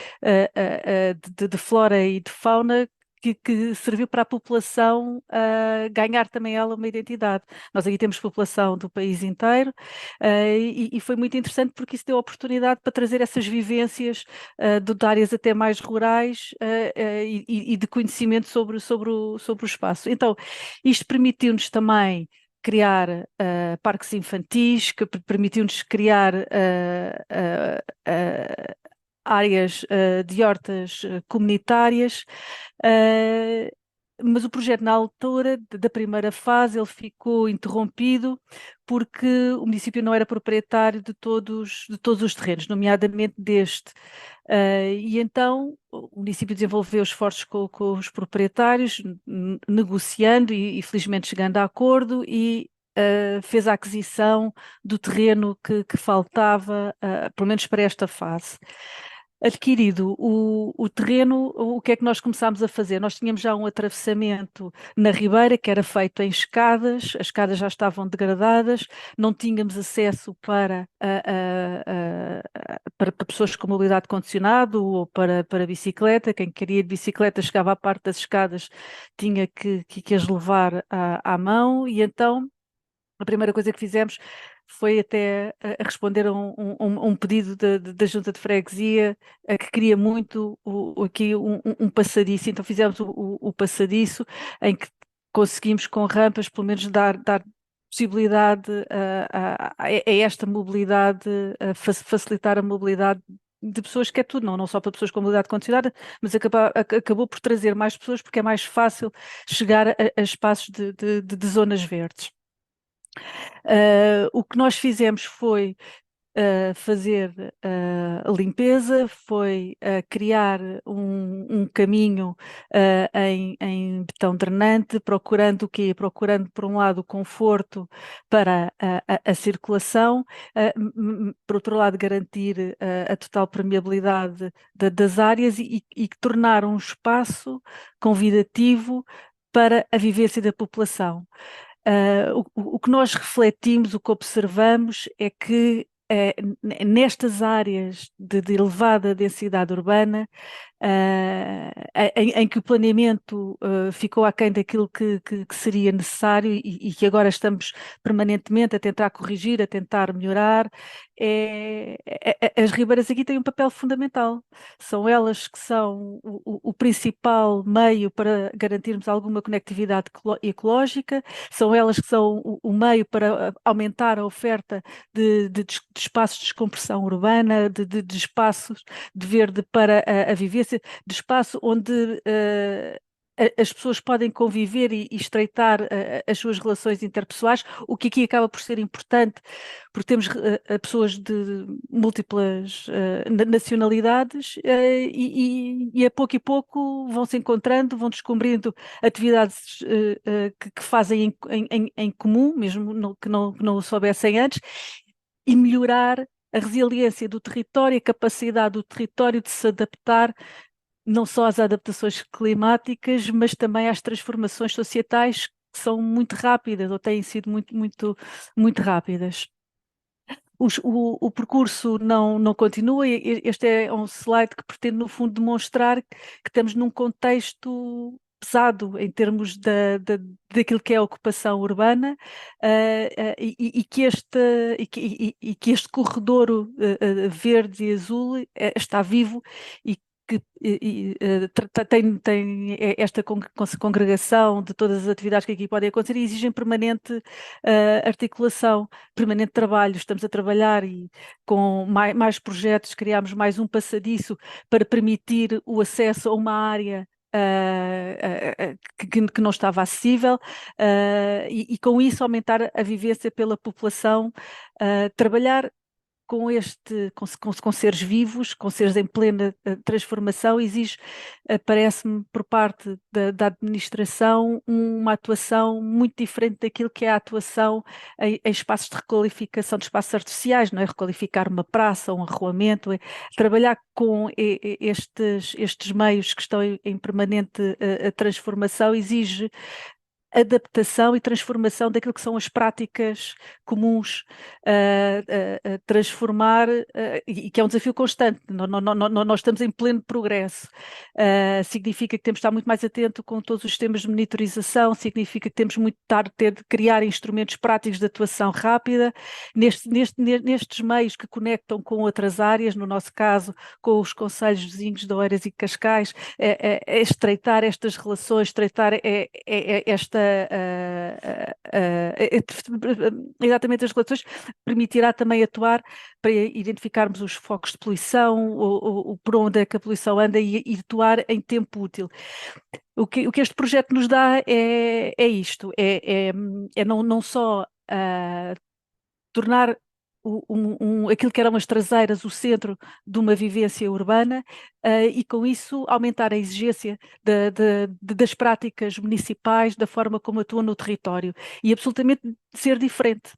de flora e de fauna que serviu para a população ganhar também ela uma identidade. Nós aqui temos população do país inteiro, e foi muito interessante, porque isso deu oportunidade para trazer essas vivências de áreas até mais rurais, e de conhecimento sobre o espaço. Então, isto permitiu-nos também criar parques infantis, que permitiu-nos criar áreas de hortas comunitárias, mas o projeto, na altura da primeira fase, ele ficou interrompido porque o município não era proprietário de todos os terrenos, nomeadamente deste. E então o município desenvolveu esforços com os proprietários, negociando e felizmente chegando a acordo, e fez a aquisição do terreno que faltava, pelo menos para esta fase. Adquirido o terreno, o que é que nós começámos a fazer? Nós tínhamos já um atravessamento na ribeira que era feito em escadas, as escadas já estavam degradadas, não tínhamos acesso para pessoas com mobilidade condicionada ou para bicicleta. Quem queria de bicicleta chegava à parte das escadas, tinha que as levar à mão, e então a primeira coisa que fizemos foi até a responder a um pedido da Junta de Freguesia, que queria muito aqui um passadiço. Então fizemos o passadiço, em que conseguimos com rampas pelo menos dar possibilidade a esta mobilidade, facilitar a mobilidade de pessoas, que é tudo, não só para pessoas com mobilidade condicionada, mas acabou por trazer mais pessoas, porque é mais fácil chegar a espaços de zonas verdes. O que nós fizemos foi fazer a limpeza, foi criar um caminho em betão drenante, procurando o quê? Procurando, por um lado, o conforto para a circulação, por outro lado, garantir a total permeabilidade das áreas e tornar um espaço convidativo para a vivência da população. O que nós refletimos, o que observamos é que nestas áreas de elevada densidade urbana, em que o planeamento ficou aquém daquilo que seria necessário e que agora estamos permanentemente a tentar corrigir, a tentar melhorar, as ribeiras aqui têm um papel fundamental. São elas que são o principal meio para garantirmos alguma conectividade ecológica, são elas que são o meio para aumentar a oferta de espaços de descompressão urbana, de espaços de verde para a vivência, de espaço onde as pessoas podem conviver e estreitar as suas relações interpessoais, o que aqui acaba por ser importante, porque temos pessoas de múltiplas nacionalidades e a pouco e pouco vão se encontrando, vão descobrindo atividades que fazem em comum, mesmo que não o soubessem antes, e melhorar a resiliência do território, a capacidade do território de se adaptar não só às adaptações climáticas, mas também às transformações societais, que são muito rápidas ou têm sido muito rápidas. O percurso não continua. Este é um slide que pretende, no fundo, demonstrar que estamos num contexto pesado em termos daquilo que é a ocupação urbana, e que este corredor verde e azul está vivo e que tem esta congregação de todas as atividades que aqui podem acontecer e exigem permanente articulação, permanente trabalho. Estamos a trabalhar e com mais projetos, criámos mais um passadiço para permitir o acesso a uma área que não estava acessível, e com isso aumentar a vivência pela população, trabalhar com seres vivos, com seres em plena transformação, exige, parece-me, por parte da administração, uma atuação muito diferente daquilo que é a atuação em espaços de requalificação de espaços artificiais, não é? Requalificar uma praça, um arruamento, trabalhar com estes meios que estão em permanente transformação exige adaptação e transformação daquilo que são as práticas comuns, transformar, e que é um desafio constante. Nós estamos em pleno progresso. Significa que temos de estar muito mais atento com todos os sistemas de monitorização, significa que temos muito de ter de criar instrumentos práticos de atuação rápida nestes meios que conectam com outras áreas, no nosso caso, com os concelhos vizinhos de Oeiras e Cascais, estreitar estas relações, estreitar exatamente as relações, permitirá também atuar para identificarmos os focos de poluição, ou por onde é que a poluição anda e atuar em tempo útil. O que este projeto nos dá é isto, não só tornar aquilo que eram as traseiras, o centro de uma vivência urbana, e com isso aumentar a exigência das práticas municipais, da forma como atuam no território, e absolutamente ser diferente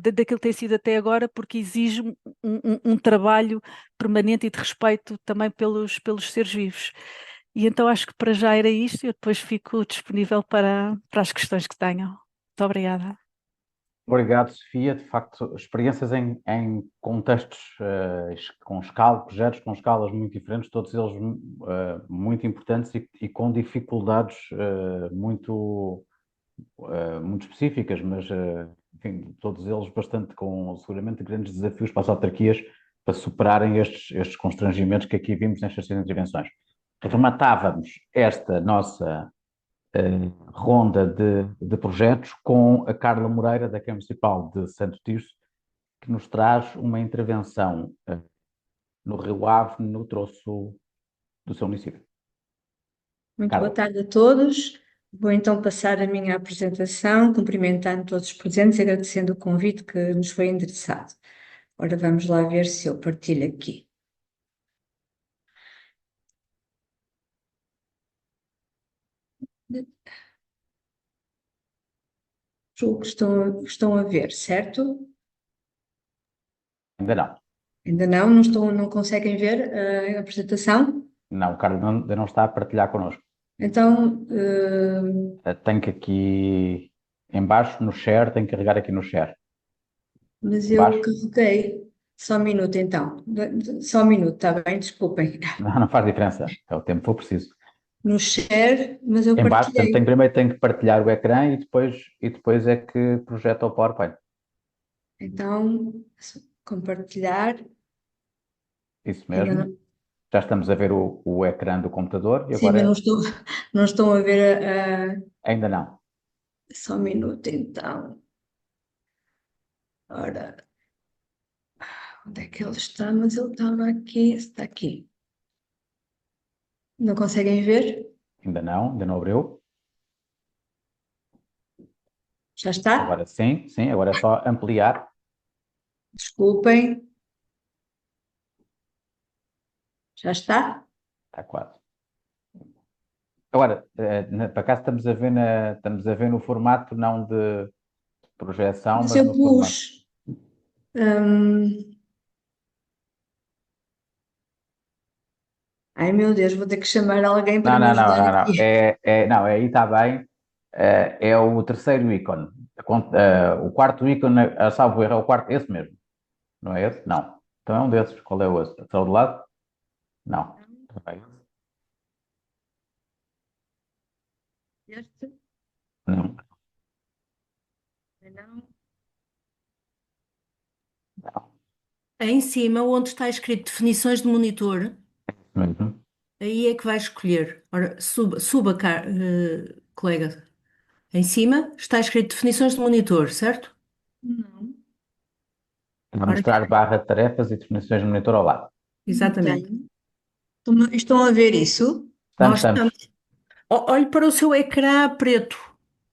daquilo que tem sido até agora, porque exige um trabalho permanente e de respeito também pelos seres vivos. E então acho que para já era isto, e eu depois fico disponível para as questões que tenham. Muito obrigada. Obrigado, Sofia. De facto, experiências em contextos projetos com escalas muito diferentes, todos eles muito importantes e com dificuldades muito específicas, mas enfim, todos eles bastante com seguramente grandes desafios para as autarquias para superarem estes constrangimentos que aqui vimos nestas seis intervenções. Rematávamos esta nossa ronda de projetos com a Carla Moreira, da Câmara Municipal de Santo Tirso, que nos traz uma intervenção no Rio Ave, no troço do seu município. Muito Carla. boa tarde a todos. Vou então passar a minha apresentação, cumprimentando todos os presentes e agradecendo o convite que nos foi endereçado. Ora, vamos lá ver se eu partilho aqui. Julgo que estão a ver, certo? Ainda não. Ainda não conseguem ver a apresentação? Não, Carla ainda não está a partilhar connosco. Então, Tem que aqui embaixo no share, tem que carregar aqui no share. mas eu Embaixo. carreguei. Só um minuto então. Só um minuto, está bem? Desculpem. Não faz diferença. É o tempo que for preciso. No share, mas eu Embaixo, partilhei. primeiro tem que partilhar o ecrã e depois é que projeta o PowerPoint. Então, compartilhar. Isso Ainda mesmo. Já estamos a ver o ecrã do computador e Sim, agora mas não estão a ver ainda não. só um minuto então. Ora, onde é que ele está? Mas ele estava aqui, está aqui. Não conseguem ver? Ainda não abriu. Já está? Agora sim, agora é só ampliar. Desculpem. Já está? Está quase. Agora, para cá estamos a ver no formato não de projeção, Mas mas eu no formato. pus. hum, Ai meu Deus, vou ter que chamar alguém para Não, me não, não, ajudar não, não. aqui. Não, aí está bem. É o terceiro ícone. O quarto ícone, salvo erro, é o quarto, esse mesmo. Não é esse? Não. Então é um desses. Qual é o outro? Está do lado? Não. Não é esse? Este? Não. Não. Não. Em cima, onde está escrito definições de monitor, Mesmo. aí é que vai escolher. Ora, suba cá, colega. Em cima está escrito definições de monitor, certo? Não. Vai Ora, mostrar barra de tarefas e definições de monitor ao lado. Não exatamente. tenho. Estão a ver isso? Estamos, Nós estamos. estamos. Olhe para o seu ecrã preto,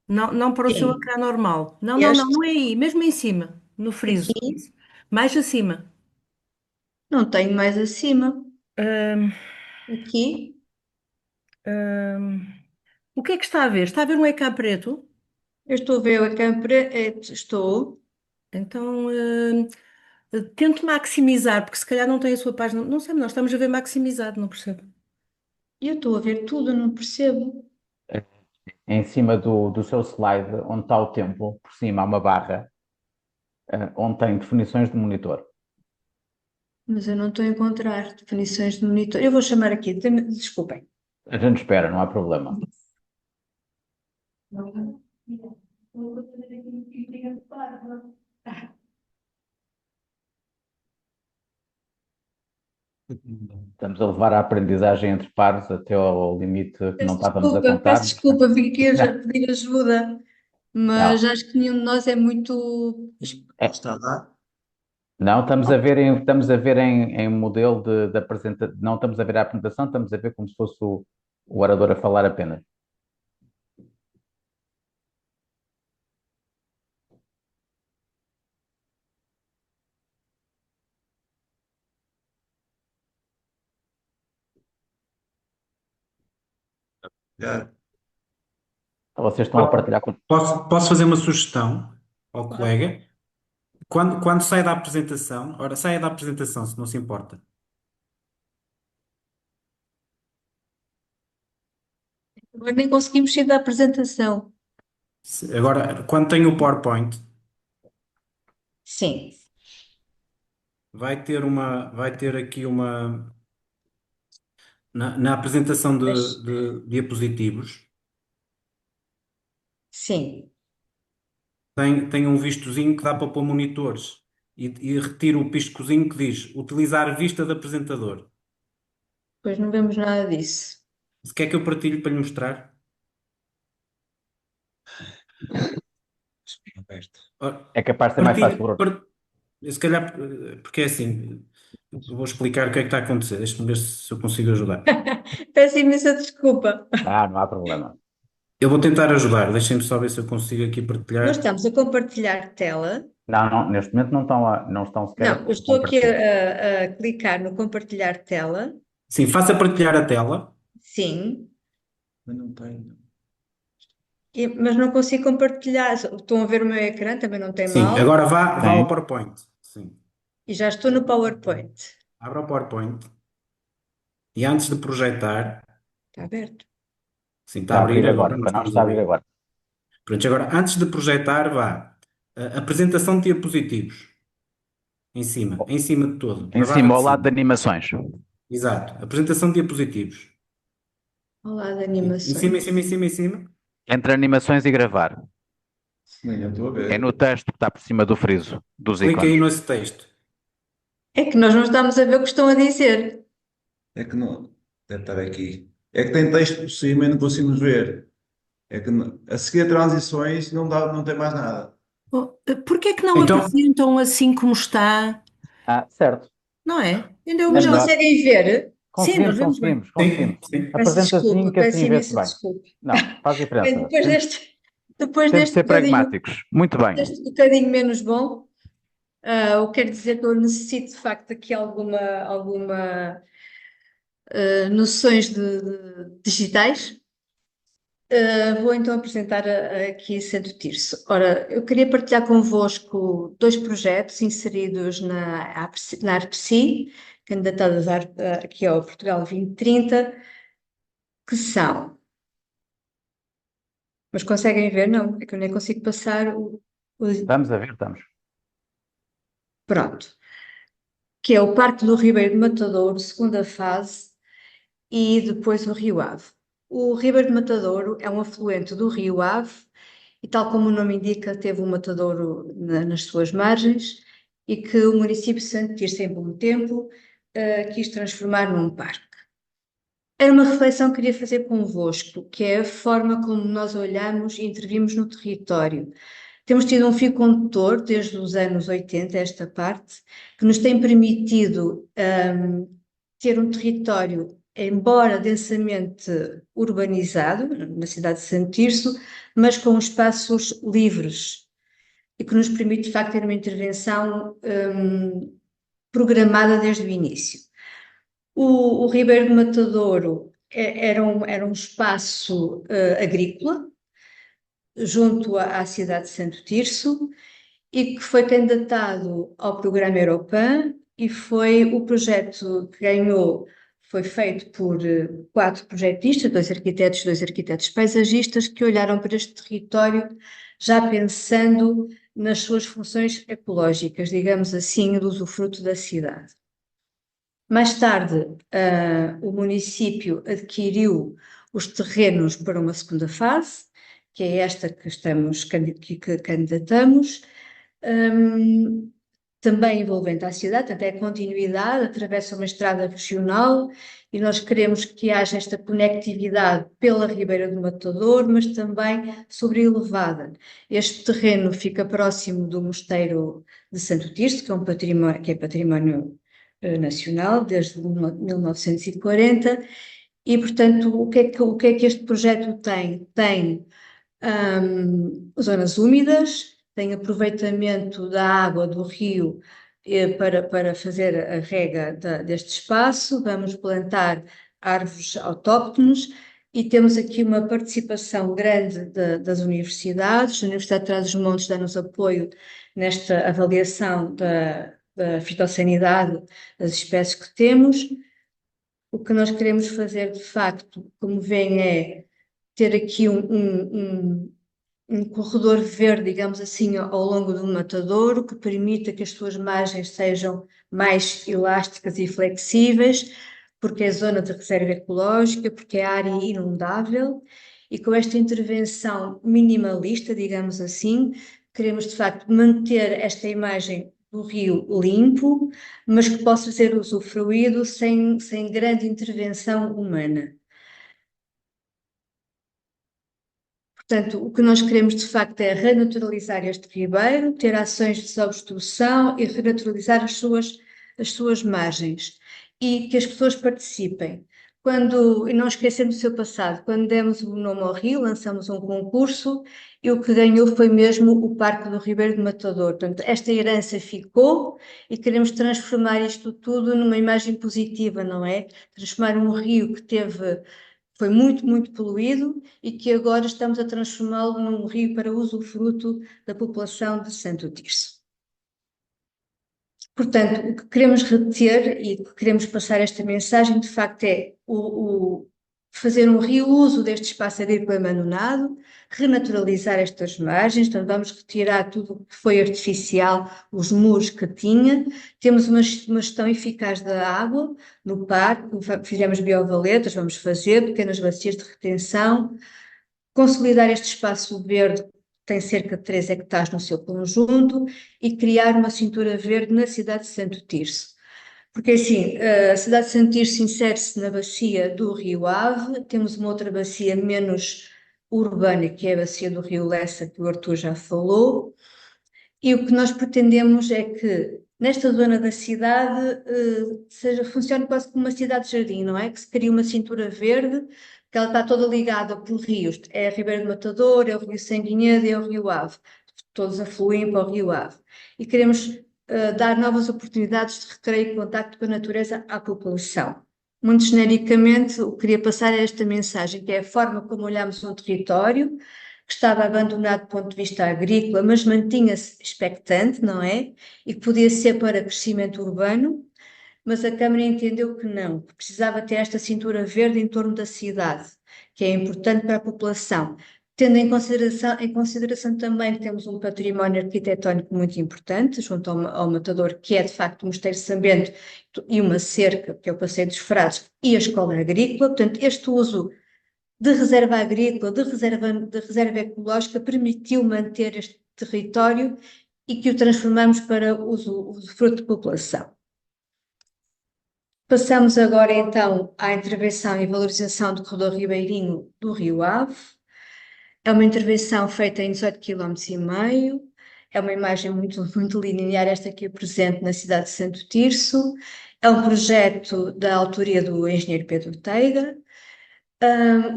não para o seu Sim. ecrã normal. Este Não é aí, mesmo em cima, no friso. aqui. Mais acima. Não tenho mais acima. Ahm, Aqui. ahm, o que é que está a ver? Está a ver um ecrã preto? Eu estou a ver a câmera. Estou. Então, tente maximizar, porque se calhar não tem a sua página. Não sei, nós estamos a ver maximizado, não percebo. Eu estou a ver tudo, não percebo. Em cima do seu slide, onde está o tempo, por cima há uma barra, onde tem definições de monitor. Mas eu não estou a encontrar definições de monitor. Eu vou chamar aqui. Desculpem. A gente espera, não há problema. Estamos a levar a aprendizagem entre pares até ao limite que não estávamos a Peço contar. desculpa, fiquei aqui a pedir ajuda, mas Não, acho que nenhum de nós é muito. é, não estamos a ver em modelo de apresentação, não estamos a ver a apresentação, estamos a ver como se fosse o orador a falar apenas. Então, vocês estão a partilhar com. Posso fazer uma sugestão ao Claro. colega? Quando sai da apresentação, ora, saia da apresentação, se não se importa. Agora nem conseguimos sair da apresentação. Agora, quando tem o PowerPoint, Sim, vai ter aqui na apresentação mas de diapositivos, sim. tem um vistozinho que dá para pôr monitores e retiro o piscozinho que diz utilizar vista de apresentador. Pois não vemos nada disso. Se quer que eu partilhe para lhe mostrar? Ora, É capaz de ser mais fácil, partilho, Bruno. se calhar, porque é assim, eu vou explicar o que é que está a acontecer. Deixa-me ver se eu consigo ajudar. Peço imensa desculpa. Não há problema. Eu vou tentar ajudar, deixem-me só ver se eu consigo aqui Nós partilhar. estamos a compartilhar tela. Não, neste momento não estão sequer Não, eu estou aqui compartilhar. a clicar no compartilhar tela. Sim, faça partilhar a tela. Sim, Mas não tenho. mas não consigo compartilhar. Estão a ver o meu ecrã, também não tem Sim, mal. agora vá ao Sim. PowerPoint. Sim. E já estou no PowerPoint. Abra o PowerPoint e antes de projetar, Está aberto. sim, está Está a a abrir abrir agora, agora, nós para nós estamos está a a abrir ver. agora. Pronto, agora antes de projetar, vá. Apresentação de diapositivos. Em cima de todo, Em na barra cima, de ao lado de cima. animações. Exato, apresentação de diapositivos. Olá de Em cima, em animações. cima, em cima, em cima. Entre animações e gravar. Sim, eu estou a ver. É no texto que está por cima do friso, dos Clica aí ícones. nesse texto. É que nós não estamos a ver o que estão a dizer. É que não. Deve estar aqui. É que tem texto por cima e não conseguimos ver. É que a seguir a transições não dá, não tem mais nada. Porquê que não Então, apresentam assim como está? Certo. Não é? Ainda é o Mas melhor. conseguem ver? Sim, nós vemos bem. sim, Conseguimos. sim. Peço Apresenta assim desculpa, que peço assim vê-se imensa bem. desculpa. Não, faz Bem, diferença. depois Temos de deste ser bocadinho, pragmáticos. Muito bem. bocadinho menos bom, eu quero dizer que eu necessito de facto aqui alguma noções digitais. Vou então apresentar aqui Santo Tirso. Ora, eu queria partilhar convosco dois projetos inseridos na ARPSI, candidatados aqui ao Portugal 2030, que são. Mas conseguem ver? Não, é que eu nem consigo passar Estamos a ver, estamos. Pronto. Que é o Parque do Ribeiro de Matadouro, segunda fase, e depois o Rio Ave. O Ribeiro de Matadouro é um afluente do Rio Ave e, tal como o nome indica, teve um matadouro nas suas margens e que o município de Santo Tirso, em bom tempo, quis transformar num parque. Era uma reflexão que queria fazer convosco, que é a forma como nós olhamos e intervimos no território. Temos tido um fio condutor desde os anos 80, esta parte, que nos tem permitido ter um território, embora densamente urbanizado, na cidade de Santo Tirso, mas com espaços livres e que nos permite, de facto, ter uma intervenção programada desde o início. O Ribeiro de Matadouro era um espaço agrícola, junto à cidade de Santo Tirso, e que foi candidatado ao programa Europeu, e foi o projeto que ganhou, foi feito por 4 projetistas, 2 arquitetos paisagistas, que olharam para este território já pensando nas suas funções ecológicas, digamos assim, do usufruto da cidade. Mais tarde, o município adquiriu os terrenos para uma segunda fase, que é esta que candidatamos, também envolvente à cidade, portanto é continuidade, atravessa uma estrada regional e nós queremos que haja esta conectividade pela Ribeira do Matadouro, mas também sobre a elevada. Este terreno fica próximo do Mosteiro de Santo Tirso, que é património nacional desde 1940, e portanto o que é que este projeto tem? Tem zonas úmidas, tem aproveitamento da água do rio para fazer a rega deste espaço, vamos plantar árvores autóctones e temos aqui uma participação grande das universidades. A Universidade de Trás-os-Montes dá-nos apoio nesta avaliação da fitossanidade das espécies que temos. O que nós queremos fazer, de facto, como veem, é ter aqui um corredor verde, digamos assim, ao longo do matadouro, que permita que as suas margens sejam mais elásticas e flexíveis, porque é zona de reserva ecológica, porque é área inundável, e com esta intervenção minimalista, digamos assim, Queremos, de facto, manter esta imagem do rio limpo, mas que possa ser usufruído sem grande intervenção humana. Portanto, o que nós queremos, de facto, é renaturalizar este ribeiro, ter ações de desobstrução e renaturalizar as suas margens e que as pessoas participem. E não esquecendo o seu passado, quando demos o nome ao rio, lançamos um concurso e o que ganhou foi mesmo o Parque do Ribeiro de Matador. Portanto, esta herança ficou e queremos transformar isto tudo numa imagem positiva, não é? Transformar um rio que foi muito, muito poluído e que agora estamos a transformá-lo num rio para usufruto da população de Santo Tirso. Portanto, o que queremos reter e o que queremos passar esta mensagem, de facto, é fazer um reuso deste espaço agrícola abandonado, renaturalizar estas margens, então vamos retirar tudo o que foi artificial, os muros que tinha, temos uma gestão eficaz da água no parque, fizemos biovaletas, vamos fazer pequenas bacias de retenção, consolidar este espaço verde, que tem cerca de 3 hectares no seu conjunto, e criar uma cintura verde na cidade de Santo Tirso. Porque assim, a cidade de Santo Tirso insere-se na bacia do Rio Ave, temos uma outra bacia menos urbana, que é a bacia do Rio Lessa, que o Arthur já falou, e o que nós pretendemos é que nesta zona da cidade funcione quase como uma cidade-jardim, não é? Que se crie uma cintura verde, que ela está toda ligada por rios, é a Ribeira do Matador, é o Rio Sanguinhedo e é o Rio Ave, todos afluem para o Rio Ave. E queremos dar novas oportunidades de recreio e contacto com a natureza à população. Muito genericamente, o que queria passar é esta mensagem, que é a forma como olhamos um território que estava abandonado do ponto de vista agrícola, mas mantinha-se expectante, não é? E que podia ser para crescimento urbano, mas a Câmara entendeu que não, que precisava ter esta cintura verde em torno da cidade, que é importante para a população, tendo em consideração também que temos um património arquitetónico muito importante, junto ao Matador, que é de facto o Mosteiro de São Bento e uma cerca, que é o Passeio dos Frades, e a Escola Agrícola. Portanto, este uso de reserva agrícola, de reserva ecológica, permitiu manter este território e que o transformamos para usufruto de população. Passamos agora então à intervenção e valorização do corredor ribeirinho do Rio Ave. É uma intervenção feita em 18,5 km, é uma imagem muito, muito linear esta aqui presente na cidade de Santo Tirso, é um projeto da autoria do engenheiro Pedro Teiga.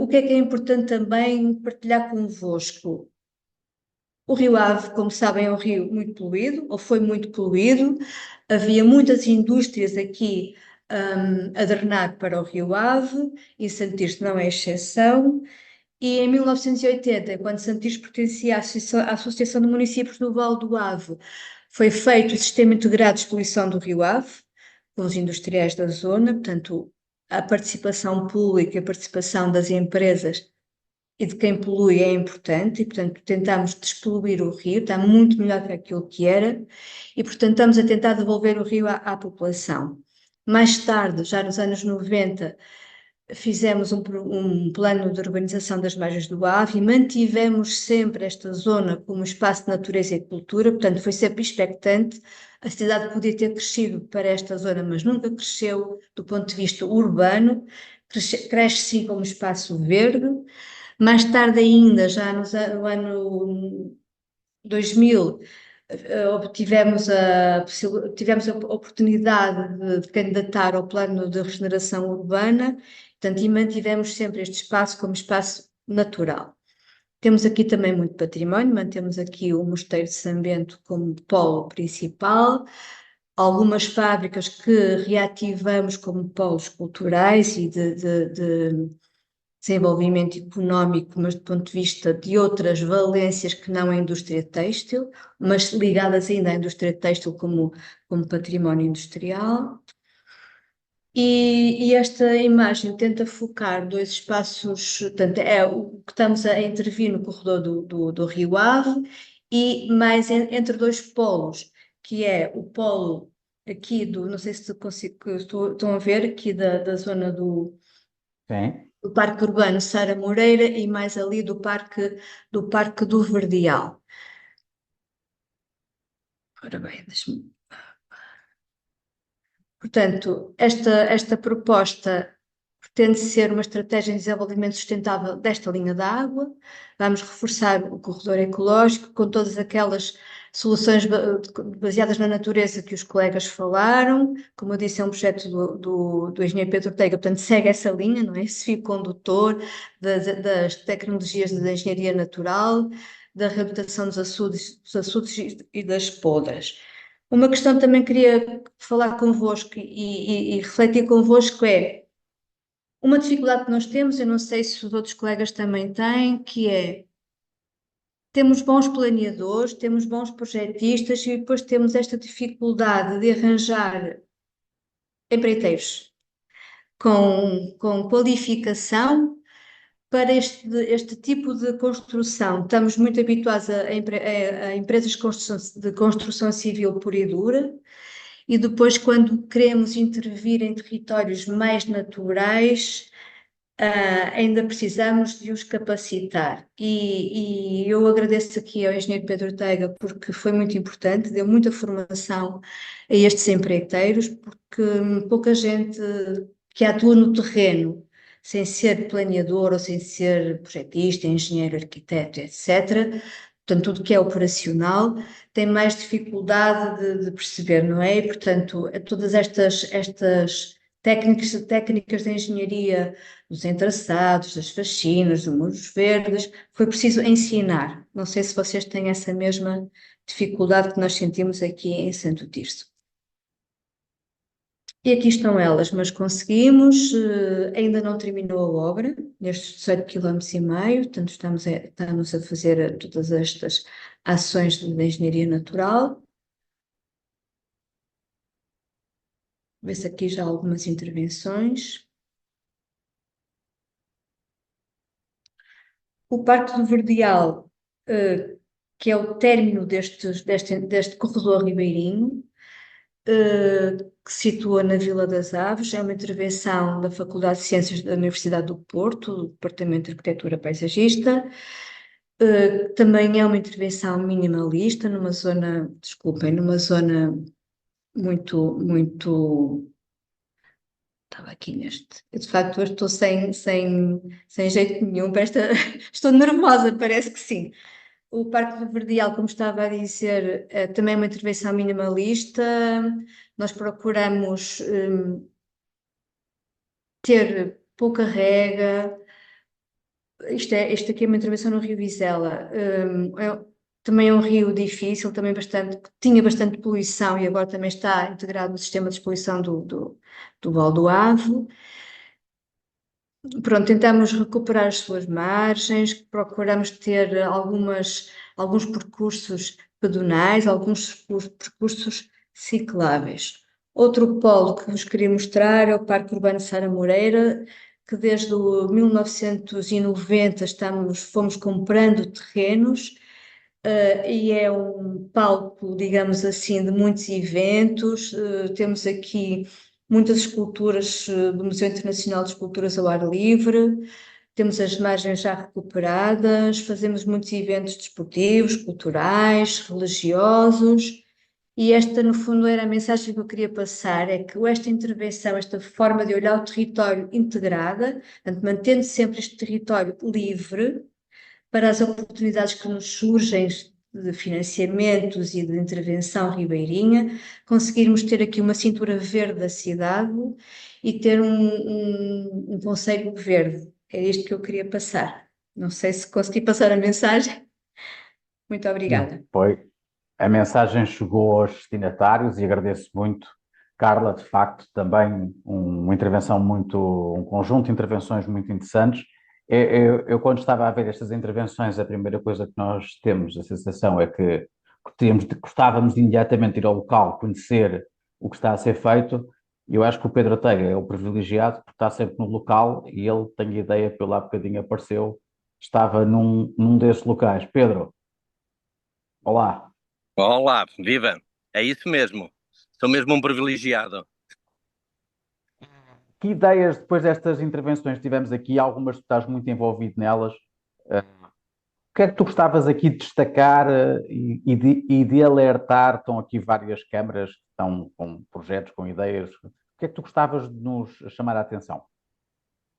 O que é importante também partilhar convosco? O Rio Ave, como sabem, é um rio muito poluído, ou foi muito poluído, havia muitas indústrias aqui a drenar para o Rio Ave, e Santo Tirso não é exceção, e em 1980, quando Santo Tirso pertencia à Associação de Municípios do Vale do Ave, foi feito o Sistema Integrado de Exploração do Rio Ave, com os industriais da zona, portanto, a participação pública, a participação das empresas e de quem polui é importante, e portanto tentamos despoluir o rio, está muito melhor que aquilo que era, e portanto estamos a tentar devolver o rio à população. Mais tarde, já nos anos 90, fizemos um plano de urbanização das margens do Ave e mantivemos sempre esta zona como espaço de natureza e cultura, portanto foi sempre expectante. A cidade podia ter crescido para esta zona, mas nunca cresceu do ponto de vista urbano, cresce sim como espaço verde. Mais tarde ainda, já no ano 2000, tivemos a oportunidade de candidatar ao plano de regeneração urbana, portanto, e mantivemos sempre este espaço como espaço natural. Temos aqui também muito património, mantemos aqui o Mosteiro de São Bento como polo principal, algumas fábricas que reativamos como polos culturais e de desenvolvimento económico, mas do ponto de vista de outras valências que não a indústria têxtil, mas ligadas ainda à indústria têxtil como património industrial. E esta imagem tenta focar dois espaços, portanto, é o que estamos a intervir no corredor do Rio Ave e mais entre dois polos, que é o polo aqui não sei se estão a ver, aqui da zona do Parque Urbano Sara Moreira e mais ali do Parque do Verdeal. Ora bem, deixa-me. Portanto, esta proposta pretende ser uma estratégia de desenvolvimento sustentável desta linha da água. Vamos reforçar o corredor ecológico com todas aquelas soluções baseadas na natureza que os colegas falaram. Como eu disse, é um projeto do engenheiro Pedro Ortega, portanto, segue essa linha, não é? Esse fio condutor das tecnologias da engenharia natural, da reabilitação dos açudes e das podres. Uma questão que também queria falar convosco e refletir convosco é uma dificuldade que nós temos, eu não sei se os outros colegas também têm, que é temos bons planeadores, temos bons projetistas e depois temos esta dificuldade de arranjar empreiteiros com qualificação para este tipo de construção. Estamos muito habituados a empresas de construção civil pura e dura, e depois, quando queremos intervir em territórios mais naturais, ainda precisamos de os capacitar. E eu agradeço aqui ao engenheiro Pedro Ortega, porque foi muito importante, deu muita formação a estes empreiteiros, porque pouca gente que atua no terreno, sem ser planeador ou sem ser projetista, engenheiro, arquiteto, etc., portanto, tudo que é operacional, tem mais dificuldade de perceber, não é? E, portanto, todas estas técnicas de engenharia, dos entraçados, das faxinas, dos muros verdes, foi preciso ensinar. Não sei se vocês têm essa mesma dificuldade que nós sentimos aqui em Santo Tirso. E aqui estão elas, mas conseguimos, ainda não terminou a obra, nestes 18,5 km, portanto estamos a fazer todas estas ações de engenharia natural. Vê-se aqui já algumas intervenções. O Parque do Verdeal, que é o término deste corredor ribeirinho, que se situa na Vila das Aves, é uma intervenção da Faculdade de Ciências da Universidade do Porto, do Departamento de Arquitetura Paisagista. Também é uma intervenção minimalista numa zona, desculpem, numa zona muito. Estava aqui neste. Eu, de facto, hoje estou sem jeito nenhum para esta. Estou nervosa, parece que sim. O Parque do Verdeal, como estava a dizer, é também uma intervenção minimalista. Nós procuramos ter pouca rega. Isto aqui é uma intervenção no Rio Vizela. Também é um rio difícil, também tinha bastante poluição e agora também está integrado no sistema de despoluição do Val do Ave. Pronto, tentamos recuperar as suas margens, procuramos ter alguns percursos pedonais, alguns percursos cicláveis. Outro polo que vos queria mostrar é o Parque Urbano de Sara Moreira, que desde 1990 fomos comprando terrenos, e é um palco, digamos assim, de muitos eventos. Temos aqui muitas esculturas do Museu Internacional de Esculturas ao Ar Livre, temos as margens já recuperadas, fazemos muitos eventos desportivos, culturais, religiosos, e esta, no fundo, era a mensagem que eu queria passar, é que esta intervenção, esta forma de olhar o território integrada, portanto, mantendo sempre este território livre para as oportunidades que nos surgem de financiamentos e de intervenção ribeirinha, conseguirmos ter aqui uma cintura verde da cidade e ter um concelho verde. É isto que eu queria passar. Não sei se consegui passar a mensagem. Muito obrigada. Foi. A mensagem chegou aos destinatários e agradeço muito, Carla, de facto, também um conjunto de intervenções muito interessantes. Eu, quando estava a ver estas intervenções, a primeira coisa que nós temos, a sensação é que gostávamos de imediatamente ir ao local, conhecer o que está a ser feito. Eu acho que o Pedro Ortega é o privilegiado porque está sempre no local e ele tem a ideia, pelo há bocadinho apareceu, estava num desses locais. Pedro, olá. Olá, viva! É isso mesmo. Sou mesmo um privilegiado. Que ideias, depois destas intervenções que tivemos aqui, algumas tu estás muito envolvido nelas, O que é que tu gostavas aqui de destacar e de alertar? Estão aqui várias câmaras que estão com projetos, com ideias. O que é que tu gostavas de nos chamar a atenção?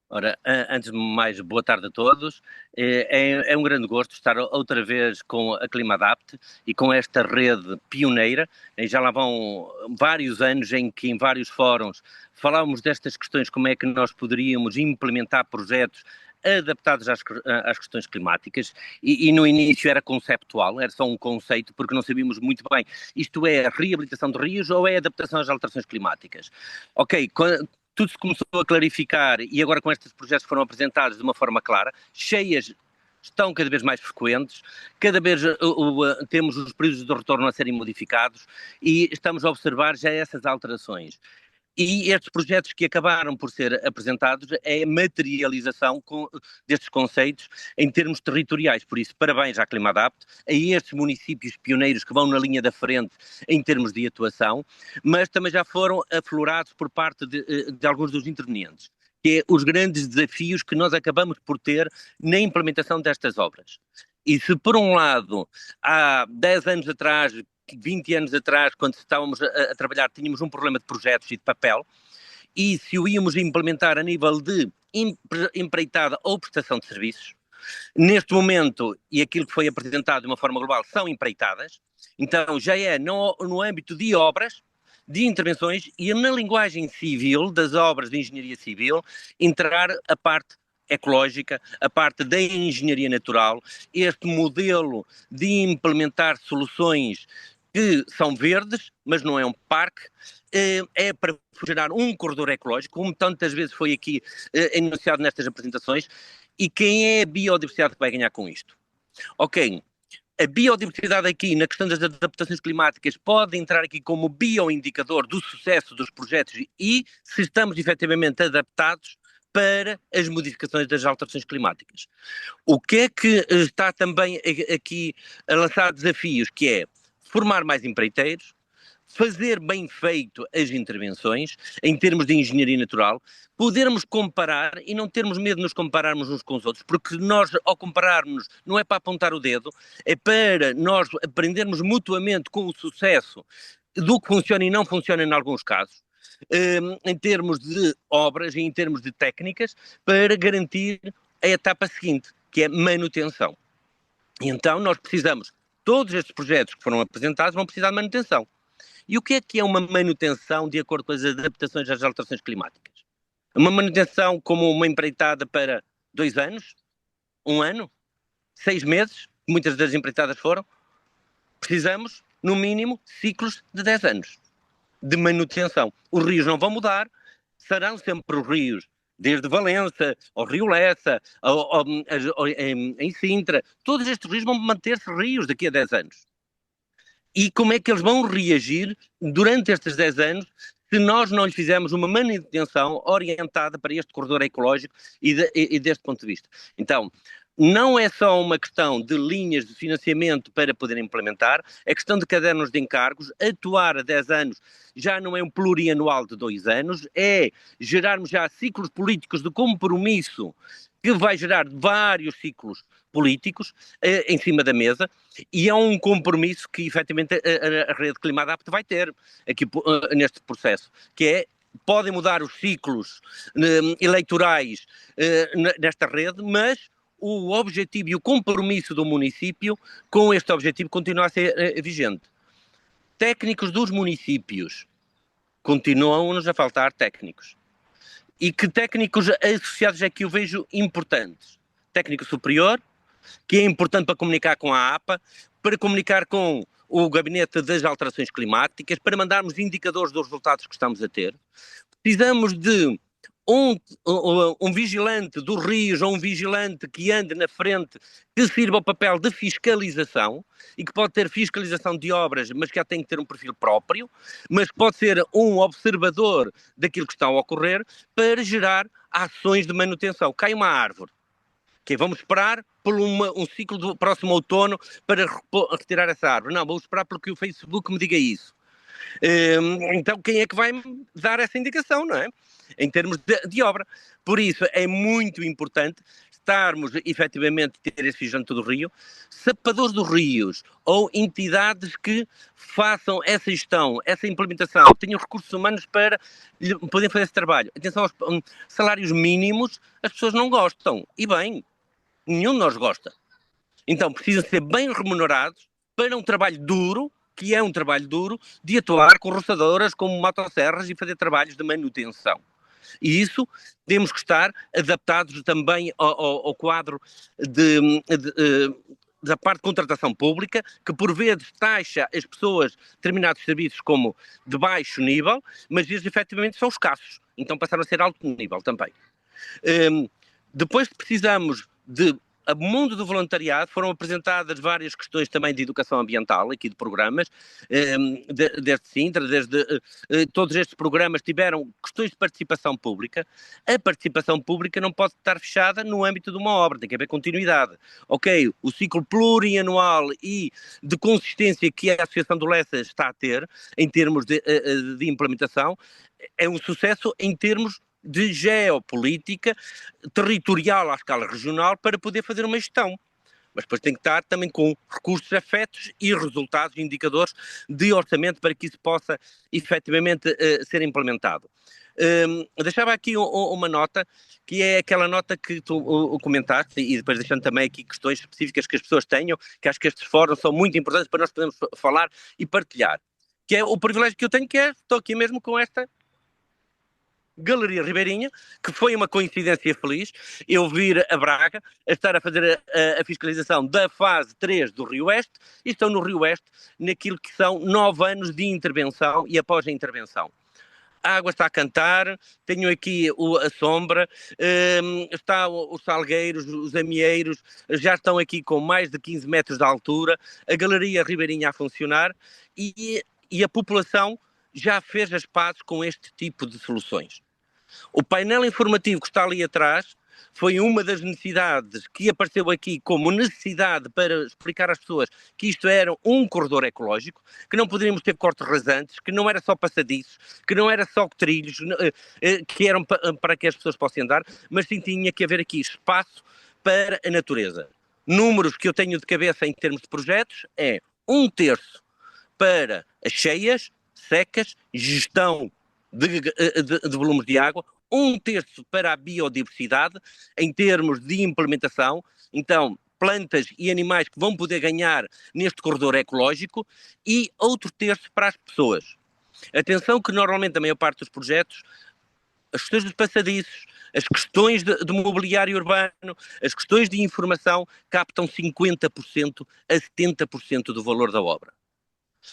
Ora, antes de mais, boa tarde a todos. É um grande gosto estar outra vez com a Climadapt e com esta rede pioneira. E já lá vão vários anos em que em vários fóruns falávamos destas questões, como é que nós poderíamos implementar projetos adaptados às questões climáticas e no início era conceptual, era só um conceito, porque não sabíamos muito bem, isto é reabilitação de rios ou é adaptação às alterações climáticas. Ok, tudo se começou a clarificar e agora com estes projetos foram apresentados de uma forma clara, cheias estão cada vez mais frequentes, cada vez temos os períodos de retorno a serem modificados e estamos a observar já essas alterações. E estes projetos que acabaram por ser apresentados é a materialização destes conceitos em termos territoriais. Por isso, parabéns à Climadapt, a estes municípios pioneiros que vão na linha da frente em termos de atuação, mas também já foram aflorados por parte de alguns dos intervenientes, que é os grandes desafios que nós acabamos por ter na implementação destas obras. E se por um lado, há 10 anos atrás, 20 anos atrás, quando estávamos a trabalhar, tínhamos um problema de projetos e de papel, e se o íamos implementar a nível de empreitada ou prestação de serviços, neste momento, e aquilo que foi apresentado de uma forma global, são empreitadas, então já é no âmbito de obras, de intervenções, e na linguagem civil, das obras de engenharia civil, entrar a parte ecológica, a parte da engenharia natural, este modelo de implementar soluções que são verdes, mas não é um parque, é para gerar um corredor ecológico, como tantas vezes foi aqui enunciado nestas apresentações, e quem é a biodiversidade que vai ganhar com isto? Ok, a biodiversidade aqui, na questão das adaptações climáticas, pode entrar aqui como bioindicador do sucesso dos projetos e se estamos efetivamente adaptados para as modificações das alterações climáticas. O que é que está também aqui a lançar desafios, que é formar mais empreiteiros, fazer bem feito as intervenções, em termos de engenharia natural, podermos comparar e não termos medo de nos compararmos uns com os outros, porque nós, ao compararmos, não é para apontar o dedo, é para nós aprendermos mutuamente com o sucesso do que funciona e não funciona em alguns casos, em termos de obras e em termos de técnicas, para garantir a etapa seguinte, que é manutenção. E então nós precisamos, todos estes projetos que foram apresentados vão precisar de manutenção. E o que é uma manutenção de acordo com as adaptações às alterações climáticas? Uma manutenção como uma empreitada para 2 anos, 1 ano, 6 meses, muitas das empreitadas foram, precisamos, no mínimo, ciclos de 10 anos de manutenção. Os rios não vão mudar, serão sempre os rios, desde Valença, ao Rio Lessa, em Sintra, todos estes rios vão manter-se rios daqui a 10 anos. E como é que eles vão reagir durante estes 10 anos se nós não lhes fizermos uma manutenção orientada para este corredor ecológico e deste ponto de vista? Então, não é só uma questão de linhas de financiamento para poder implementar, é questão de cadernos de encargos, atuar a 10 anos já não é um plurianual de 2 anos, é gerarmos já ciclos políticos de compromisso que vai gerar vários ciclos políticos em cima da mesa, e é um compromisso que efetivamente a rede Climadapt vai ter aqui neste processo, que é, podem mudar os ciclos eleitorais nesta rede, mas o objetivo e o compromisso do município com este objetivo continua a ser vigente. Técnicos dos municípios, continuam-nos a faltar técnicos. E que técnicos associados é que eu vejo importantes? Técnico superior, que é importante para comunicar com a APA, para comunicar com o Gabinete das Alterações Climáticas, para mandarmos indicadores dos resultados que estamos a ter. Precisamos de um vigilante dos rios ou um vigilante que ande na frente, que sirva o papel de fiscalização e que pode ter fiscalização de obras, mas que já tem que ter um perfil próprio, mas que pode ser um observador daquilo que está a ocorrer para gerar ações de manutenção. Cai uma árvore, que vamos esperar por um ciclo do próximo outono para retirar essa árvore. Não, vou esperar pelo que o Facebook me diga isso. Então quem é que vai dar essa indicação, não é? Em termos de obra. Por isso é muito importante estarmos efetivamente ter esse vigilante do rio, sapadores dos rios ou entidades que façam essa gestão, essa implementação, tenham recursos humanos para poderem fazer esse trabalho. Atenção aos salários mínimos, as pessoas não gostam. E bem, nenhum de nós gosta. Então precisam ser bem remunerados para um trabalho duro, que é um trabalho duro, de atuar com roçadoras, com motosserras e fazer trabalhos de manutenção. E isso temos que estar adaptados também ao quadro da parte de contratação pública, que por vezes taxa as pessoas, determinados serviços, como de baixo nível, mas eles efetivamente são escassos. Então passaram a ser alto nível também. Depois precisamos de a mundo do voluntariado, foram apresentadas várias questões também de educação ambiental, aqui de programas, desde Sintra, todos estes programas tiveram questões de participação pública. A participação pública não pode estar fechada no âmbito de uma obra, tem que haver continuidade. Ok, o ciclo plurianual e de consistência que a Associação do Lessa está a ter, em termos de implementação, é um sucesso em termos de geopolítica territorial à escala regional para poder fazer uma gestão. Mas depois tem que estar também com recursos afetos e resultados, indicadores de orçamento para que isso possa efetivamente ser implementado. Deixava aqui uma nota, que é aquela nota que tu comentaste, e depois deixando também aqui questões específicas que as pessoas tenham, que acho que estes fóruns são muito importantes para nós podermos falar e partilhar, que é o privilégio que eu tenho, que é, estou aqui mesmo com esta Galeria Ribeirinha, que foi uma coincidência feliz, eu vir a Braga, a estar a fazer a fiscalização da fase 3 do Rio Oeste, e estou no Rio Oeste, naquilo que são 9 anos de intervenção e após a intervenção. A água está a cantar, tenho aqui a sombra, está os salgueiros, os amieiros, já estão aqui com mais de 15 metros de altura, a Galeria Ribeirinha a funcionar, e a população já fez as pazes com este tipo de soluções. O painel informativo que está ali atrás foi uma das necessidades que apareceu aqui como necessidade para explicar às pessoas que isto era um corredor ecológico, que não poderíamos ter cortes rasantes, que não era só passadiços, que não era só trilhos, que eram para que as pessoas possam andar, mas sim tinha que haver aqui espaço para a natureza. Números que eu tenho de cabeça em termos de projetos é 1/3 para as cheias, secas, gestão de volumes de água, 1/3 para a biodiversidade, em termos de implementação, então plantas e animais que vão poder ganhar neste corredor ecológico, e outro terço para as pessoas. Atenção que normalmente a maior parte dos projetos, as questões dos passadiços, as questões de mobiliário urbano, as questões de informação captam 50% a 70% do valor da obra.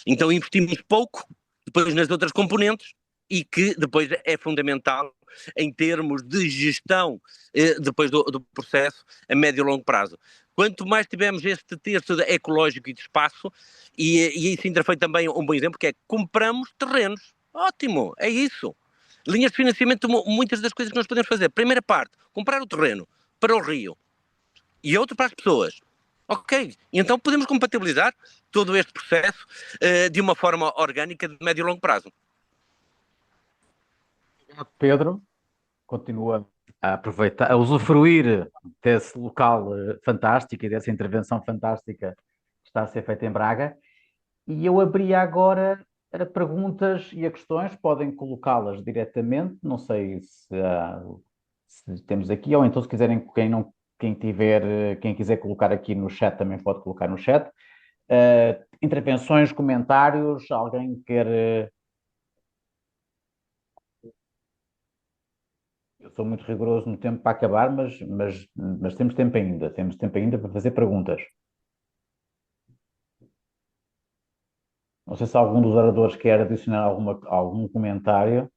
Então investimos pouco, depois nas outras componentes, e que depois é fundamental em termos de gestão depois do processo a médio e longo prazo. Quanto mais tivermos este terço ecológico e de espaço, e em Sintra foi também um bom exemplo, que é compramos terrenos. Ótimo, é isso. Linhas de financiamento, muitas das coisas que nós podemos fazer. Primeira parte, comprar o terreno para o rio e outro para as pessoas. Ok, então podemos compatibilizar todo este processo de uma forma orgânica de médio e longo prazo. Pedro, continua a aproveitar, a usufruir desse local fantástico e dessa intervenção fantástica que está a ser feita em Braga. E eu abria agora a perguntas e a questões, podem colocá-las diretamente, não sei se temos aqui, ou então se quiserem, quem quiser colocar aqui no chat também pode colocar no chat. Intervenções, comentários, alguém quer... Eu sou muito rigoroso no tempo para acabar, mas temos tempo ainda para fazer perguntas. Não sei se algum dos oradores quer adicionar algum comentário.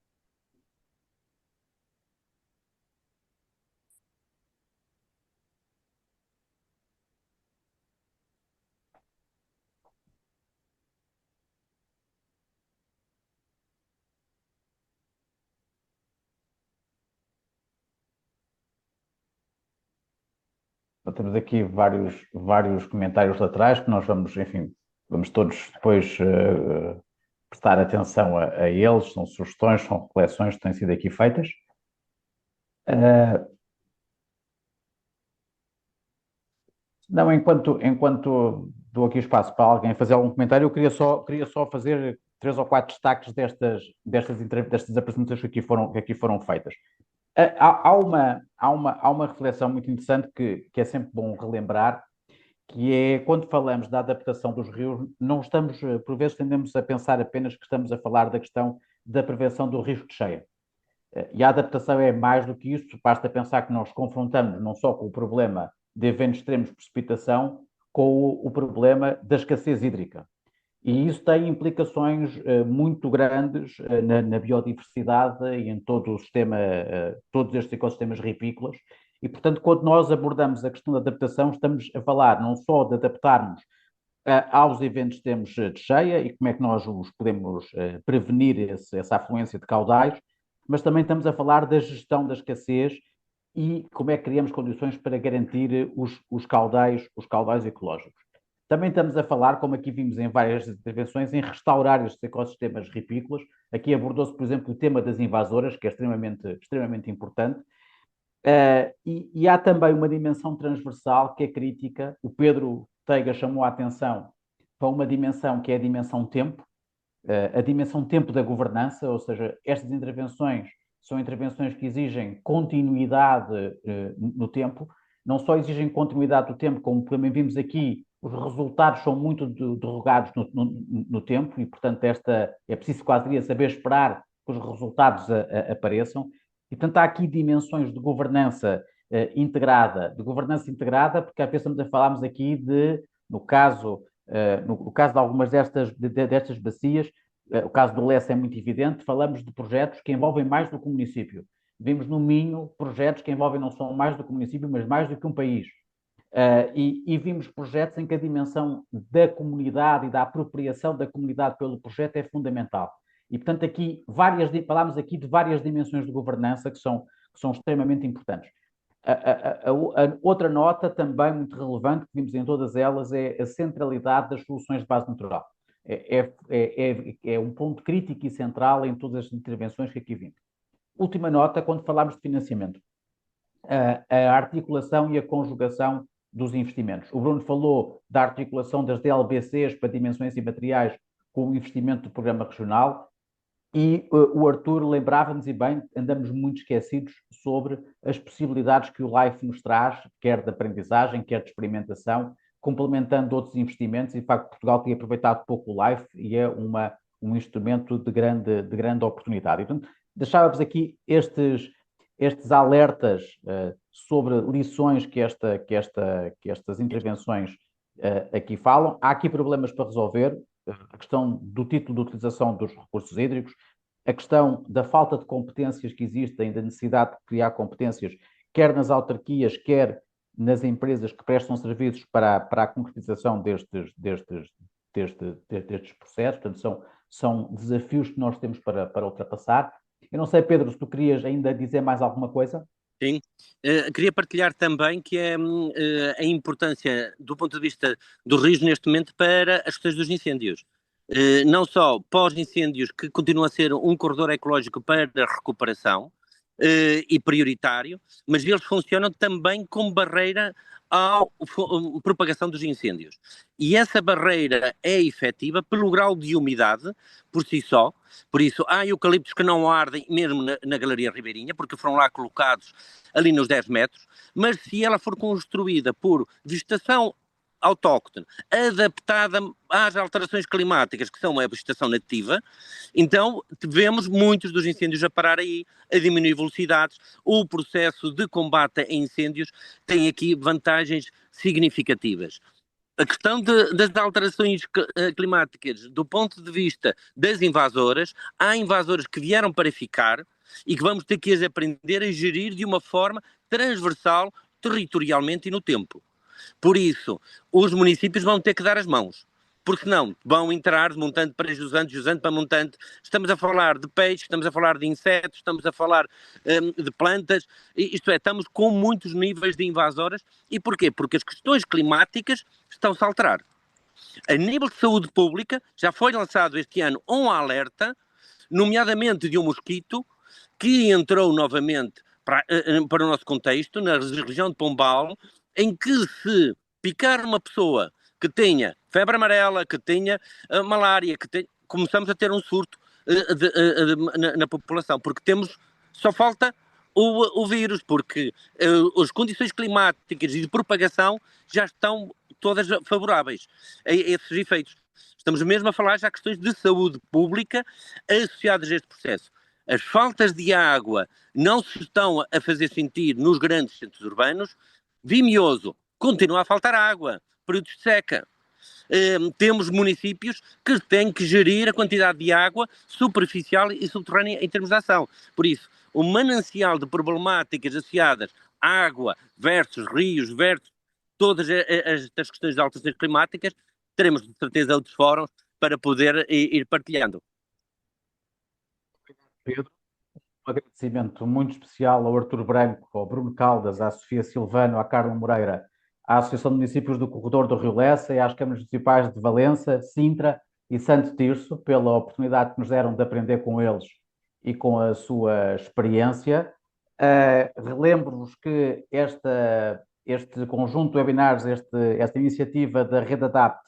Então, temos aqui vários comentários laterais que nós vamos, enfim, vamos todos depois prestar atenção a eles, são sugestões, são reflexões que têm sido aqui feitas. Não, enquanto dou aqui espaço para alguém fazer algum comentário, eu queria só fazer 3 ou 4 destaques destas apresentações que aqui foram feitas. Há uma reflexão muito interessante que é sempre bom relembrar, que é quando falamos da adaptação dos rios, não estamos, por vezes tendemos a pensar apenas que estamos a falar da questão da prevenção do risco de cheia. E a adaptação é mais do que isso, basta pensar que nós confrontamos não só com o problema de eventos extremos de precipitação, com o problema da escassez hídrica. E isso tem implicações muito grandes na biodiversidade e em todo o sistema, todos estes ecossistemas ripícolas. E, portanto, quando nós abordamos a questão da adaptação, estamos a falar não só de adaptarmos aos eventos que temos de cheia e como é que nós os podemos prevenir essa afluência de caudais, mas também estamos a falar da gestão da escassez e como é que criamos condições para garantir os caudais ecológicos. Também estamos a falar, como aqui vimos em várias intervenções, em restaurar estes ecossistemas ripícolas. Aqui abordou-se, por exemplo, o tema das invasoras, que é extremamente importante. E há também uma dimensão transversal que é crítica. O Pedro Teiga chamou a atenção para uma dimensão que é a dimensão tempo, a dimensão tempo da governança, ou seja, estas intervenções são intervenções que exigem continuidade no tempo, não só exigem continuidade do tempo, como também vimos aqui, os resultados são muito derrogados no tempo e, portanto, é preciso quase saber esperar que os resultados apareçam. E, portanto, há aqui dimensões de governança integrada, porque às vezes falarmos aqui no caso de algumas destas bacias, o caso do Lessa é muito evidente, falamos de projetos que envolvem mais do que um município. Vimos no Minho projetos que envolvem não só mais do que um município, mas mais do que um país. E vimos projetos em que a dimensão da comunidade e da apropriação da comunidade pelo projeto é fundamental. E, portanto, falámos aqui de várias dimensões de governança que são extremamente importantes. A outra nota também muito relevante, que vimos em todas elas, é a centralidade das soluções de base natural. É um ponto crítico e central em todas as intervenções que aqui vimos. Última nota, quando falámos de financiamento. A articulação e a conjugação dos investimentos. O Bruno falou da articulação das DLBCs para dimensões e materiais com o investimento do programa regional e o Arthur lembrava-nos, e bem, andamos muito esquecidos sobre as possibilidades que o LIFE nos traz, quer de aprendizagem, quer de experimentação, complementando outros investimentos, e de facto Portugal tem aproveitado pouco o LIFE e é um instrumento de grande oportunidade. Então, deixávamos aqui estes alertas sobre lições que estas intervenções aqui falam. Há aqui problemas para resolver, a questão do título de utilização dos recursos hídricos, a questão da falta de competências que existem, da necessidade de criar competências, quer nas autarquias, quer nas empresas que prestam serviços para a concretização destes processos. Portanto, são desafios que nós temos para ultrapassar. Eu não sei, Pedro, se tu querias ainda dizer mais alguma coisa? Sim, queria partilhar também que é a importância do ponto de vista dos rios neste momento para as questões dos incêndios. Não só pós-incêndios, que continua a ser um corredor ecológico para a recuperação e prioritário, mas eles funcionam também como barreira à propagação dos incêndios. E essa barreira é efetiva pelo grau de umidade por si só. Por isso, há eucaliptos que não ardem mesmo na Galeria Ribeirinha, porque foram lá colocados ali nos 10 metros, mas se ela for construída por vegetação autóctone, adaptada às alterações climáticas, que são a vegetação nativa, então vemos muitos dos incêndios a parar aí, a diminuir velocidades. O processo de combate a incêndios tem aqui vantagens significativas. A questão das alterações climáticas, do ponto de vista das invasoras, há invasoras que vieram para ficar e que vamos ter que as aprender a gerir de uma forma transversal, territorialmente e no tempo. Por isso, os municípios vão ter que dar as mãos, porque senão vão entrar de montante para jusante para montante. Estamos a falar de peixes, estamos a falar de insetos, estamos a falar de plantas, isto é, estamos com muitos níveis de invasoras. E porquê? Porque as questões climáticas estão-se a alterar. A nível de saúde pública, já foi lançado este ano um alerta, nomeadamente de um mosquito, que entrou novamente para o nosso contexto, na região de Pombal, em que se picar uma pessoa que tenha febre amarela, que tenha malária, começamos a ter um surto na população, porque só falta o vírus, porque as condições climáticas e de propagação já estão todas favoráveis a esses efeitos. Estamos mesmo a falar já de questões de saúde pública associadas a este processo. As faltas de água não se estão a fazer sentir nos grandes centros urbanos. Vimioso, continua a faltar água, períodos de seca. Temos municípios que têm que gerir a quantidade de água superficial e subterrânea em termos de ação. Por isso, o manancial de problemáticas associadas à água versus rios, versus todas estas questões de alterações climáticas, teremos de certeza outros fóruns para poder ir partilhando. Pedro, um agradecimento muito especial ao Artur Branco, ao Bruno Caldas, à Sofia Silvano, à Carla Moreira, à Associação de Municípios do Corredor do Rio Lessa e às Câmaras Municipais de Valença, Sintra e Santo Tirso, pela oportunidade que nos deram de aprender com eles e com a sua experiência. Relembro-vos que este conjunto de webinars, esta iniciativa da Rede Adapt,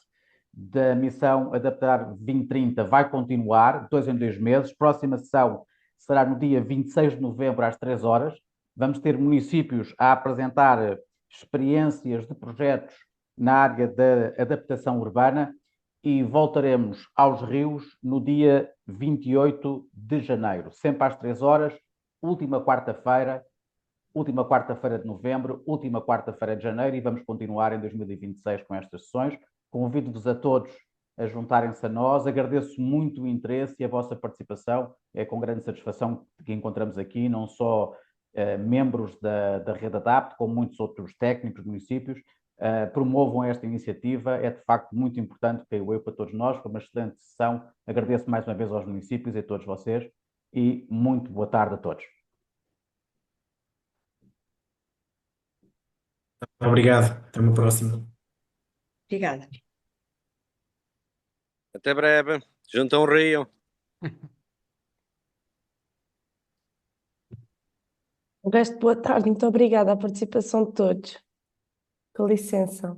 da missão Adaptar 2030, vai continuar, de 2 em 2 meses. Próxima sessão será no dia 26 de novembro, às 3 horas. Vamos ter municípios a apresentar experiências de projetos na área da adaptação urbana e voltaremos aos rios no dia 28 de janeiro, sempre às 3 horas, última quarta-feira de novembro, última quarta-feira de janeiro, e vamos continuar em 2026 com estas sessões. Convido-vos a todos a juntarem-se a nós. Agradeço muito o interesse e a vossa participação. É com grande satisfação que encontramos aqui, não só membros da Rede Adapt, como muitos outros técnicos de municípios. Promovam esta iniciativa. É de facto muito importante, creio eu, para todos nós. Foi uma excelente sessão. Agradeço mais uma vez aos municípios e a todos vocês. E muito boa tarde a todos. Obrigado. Até uma próxima. Obrigada. Até breve. Junto a um rio. O resto, boa tarde. Muito obrigada à participação de todos. Com licença.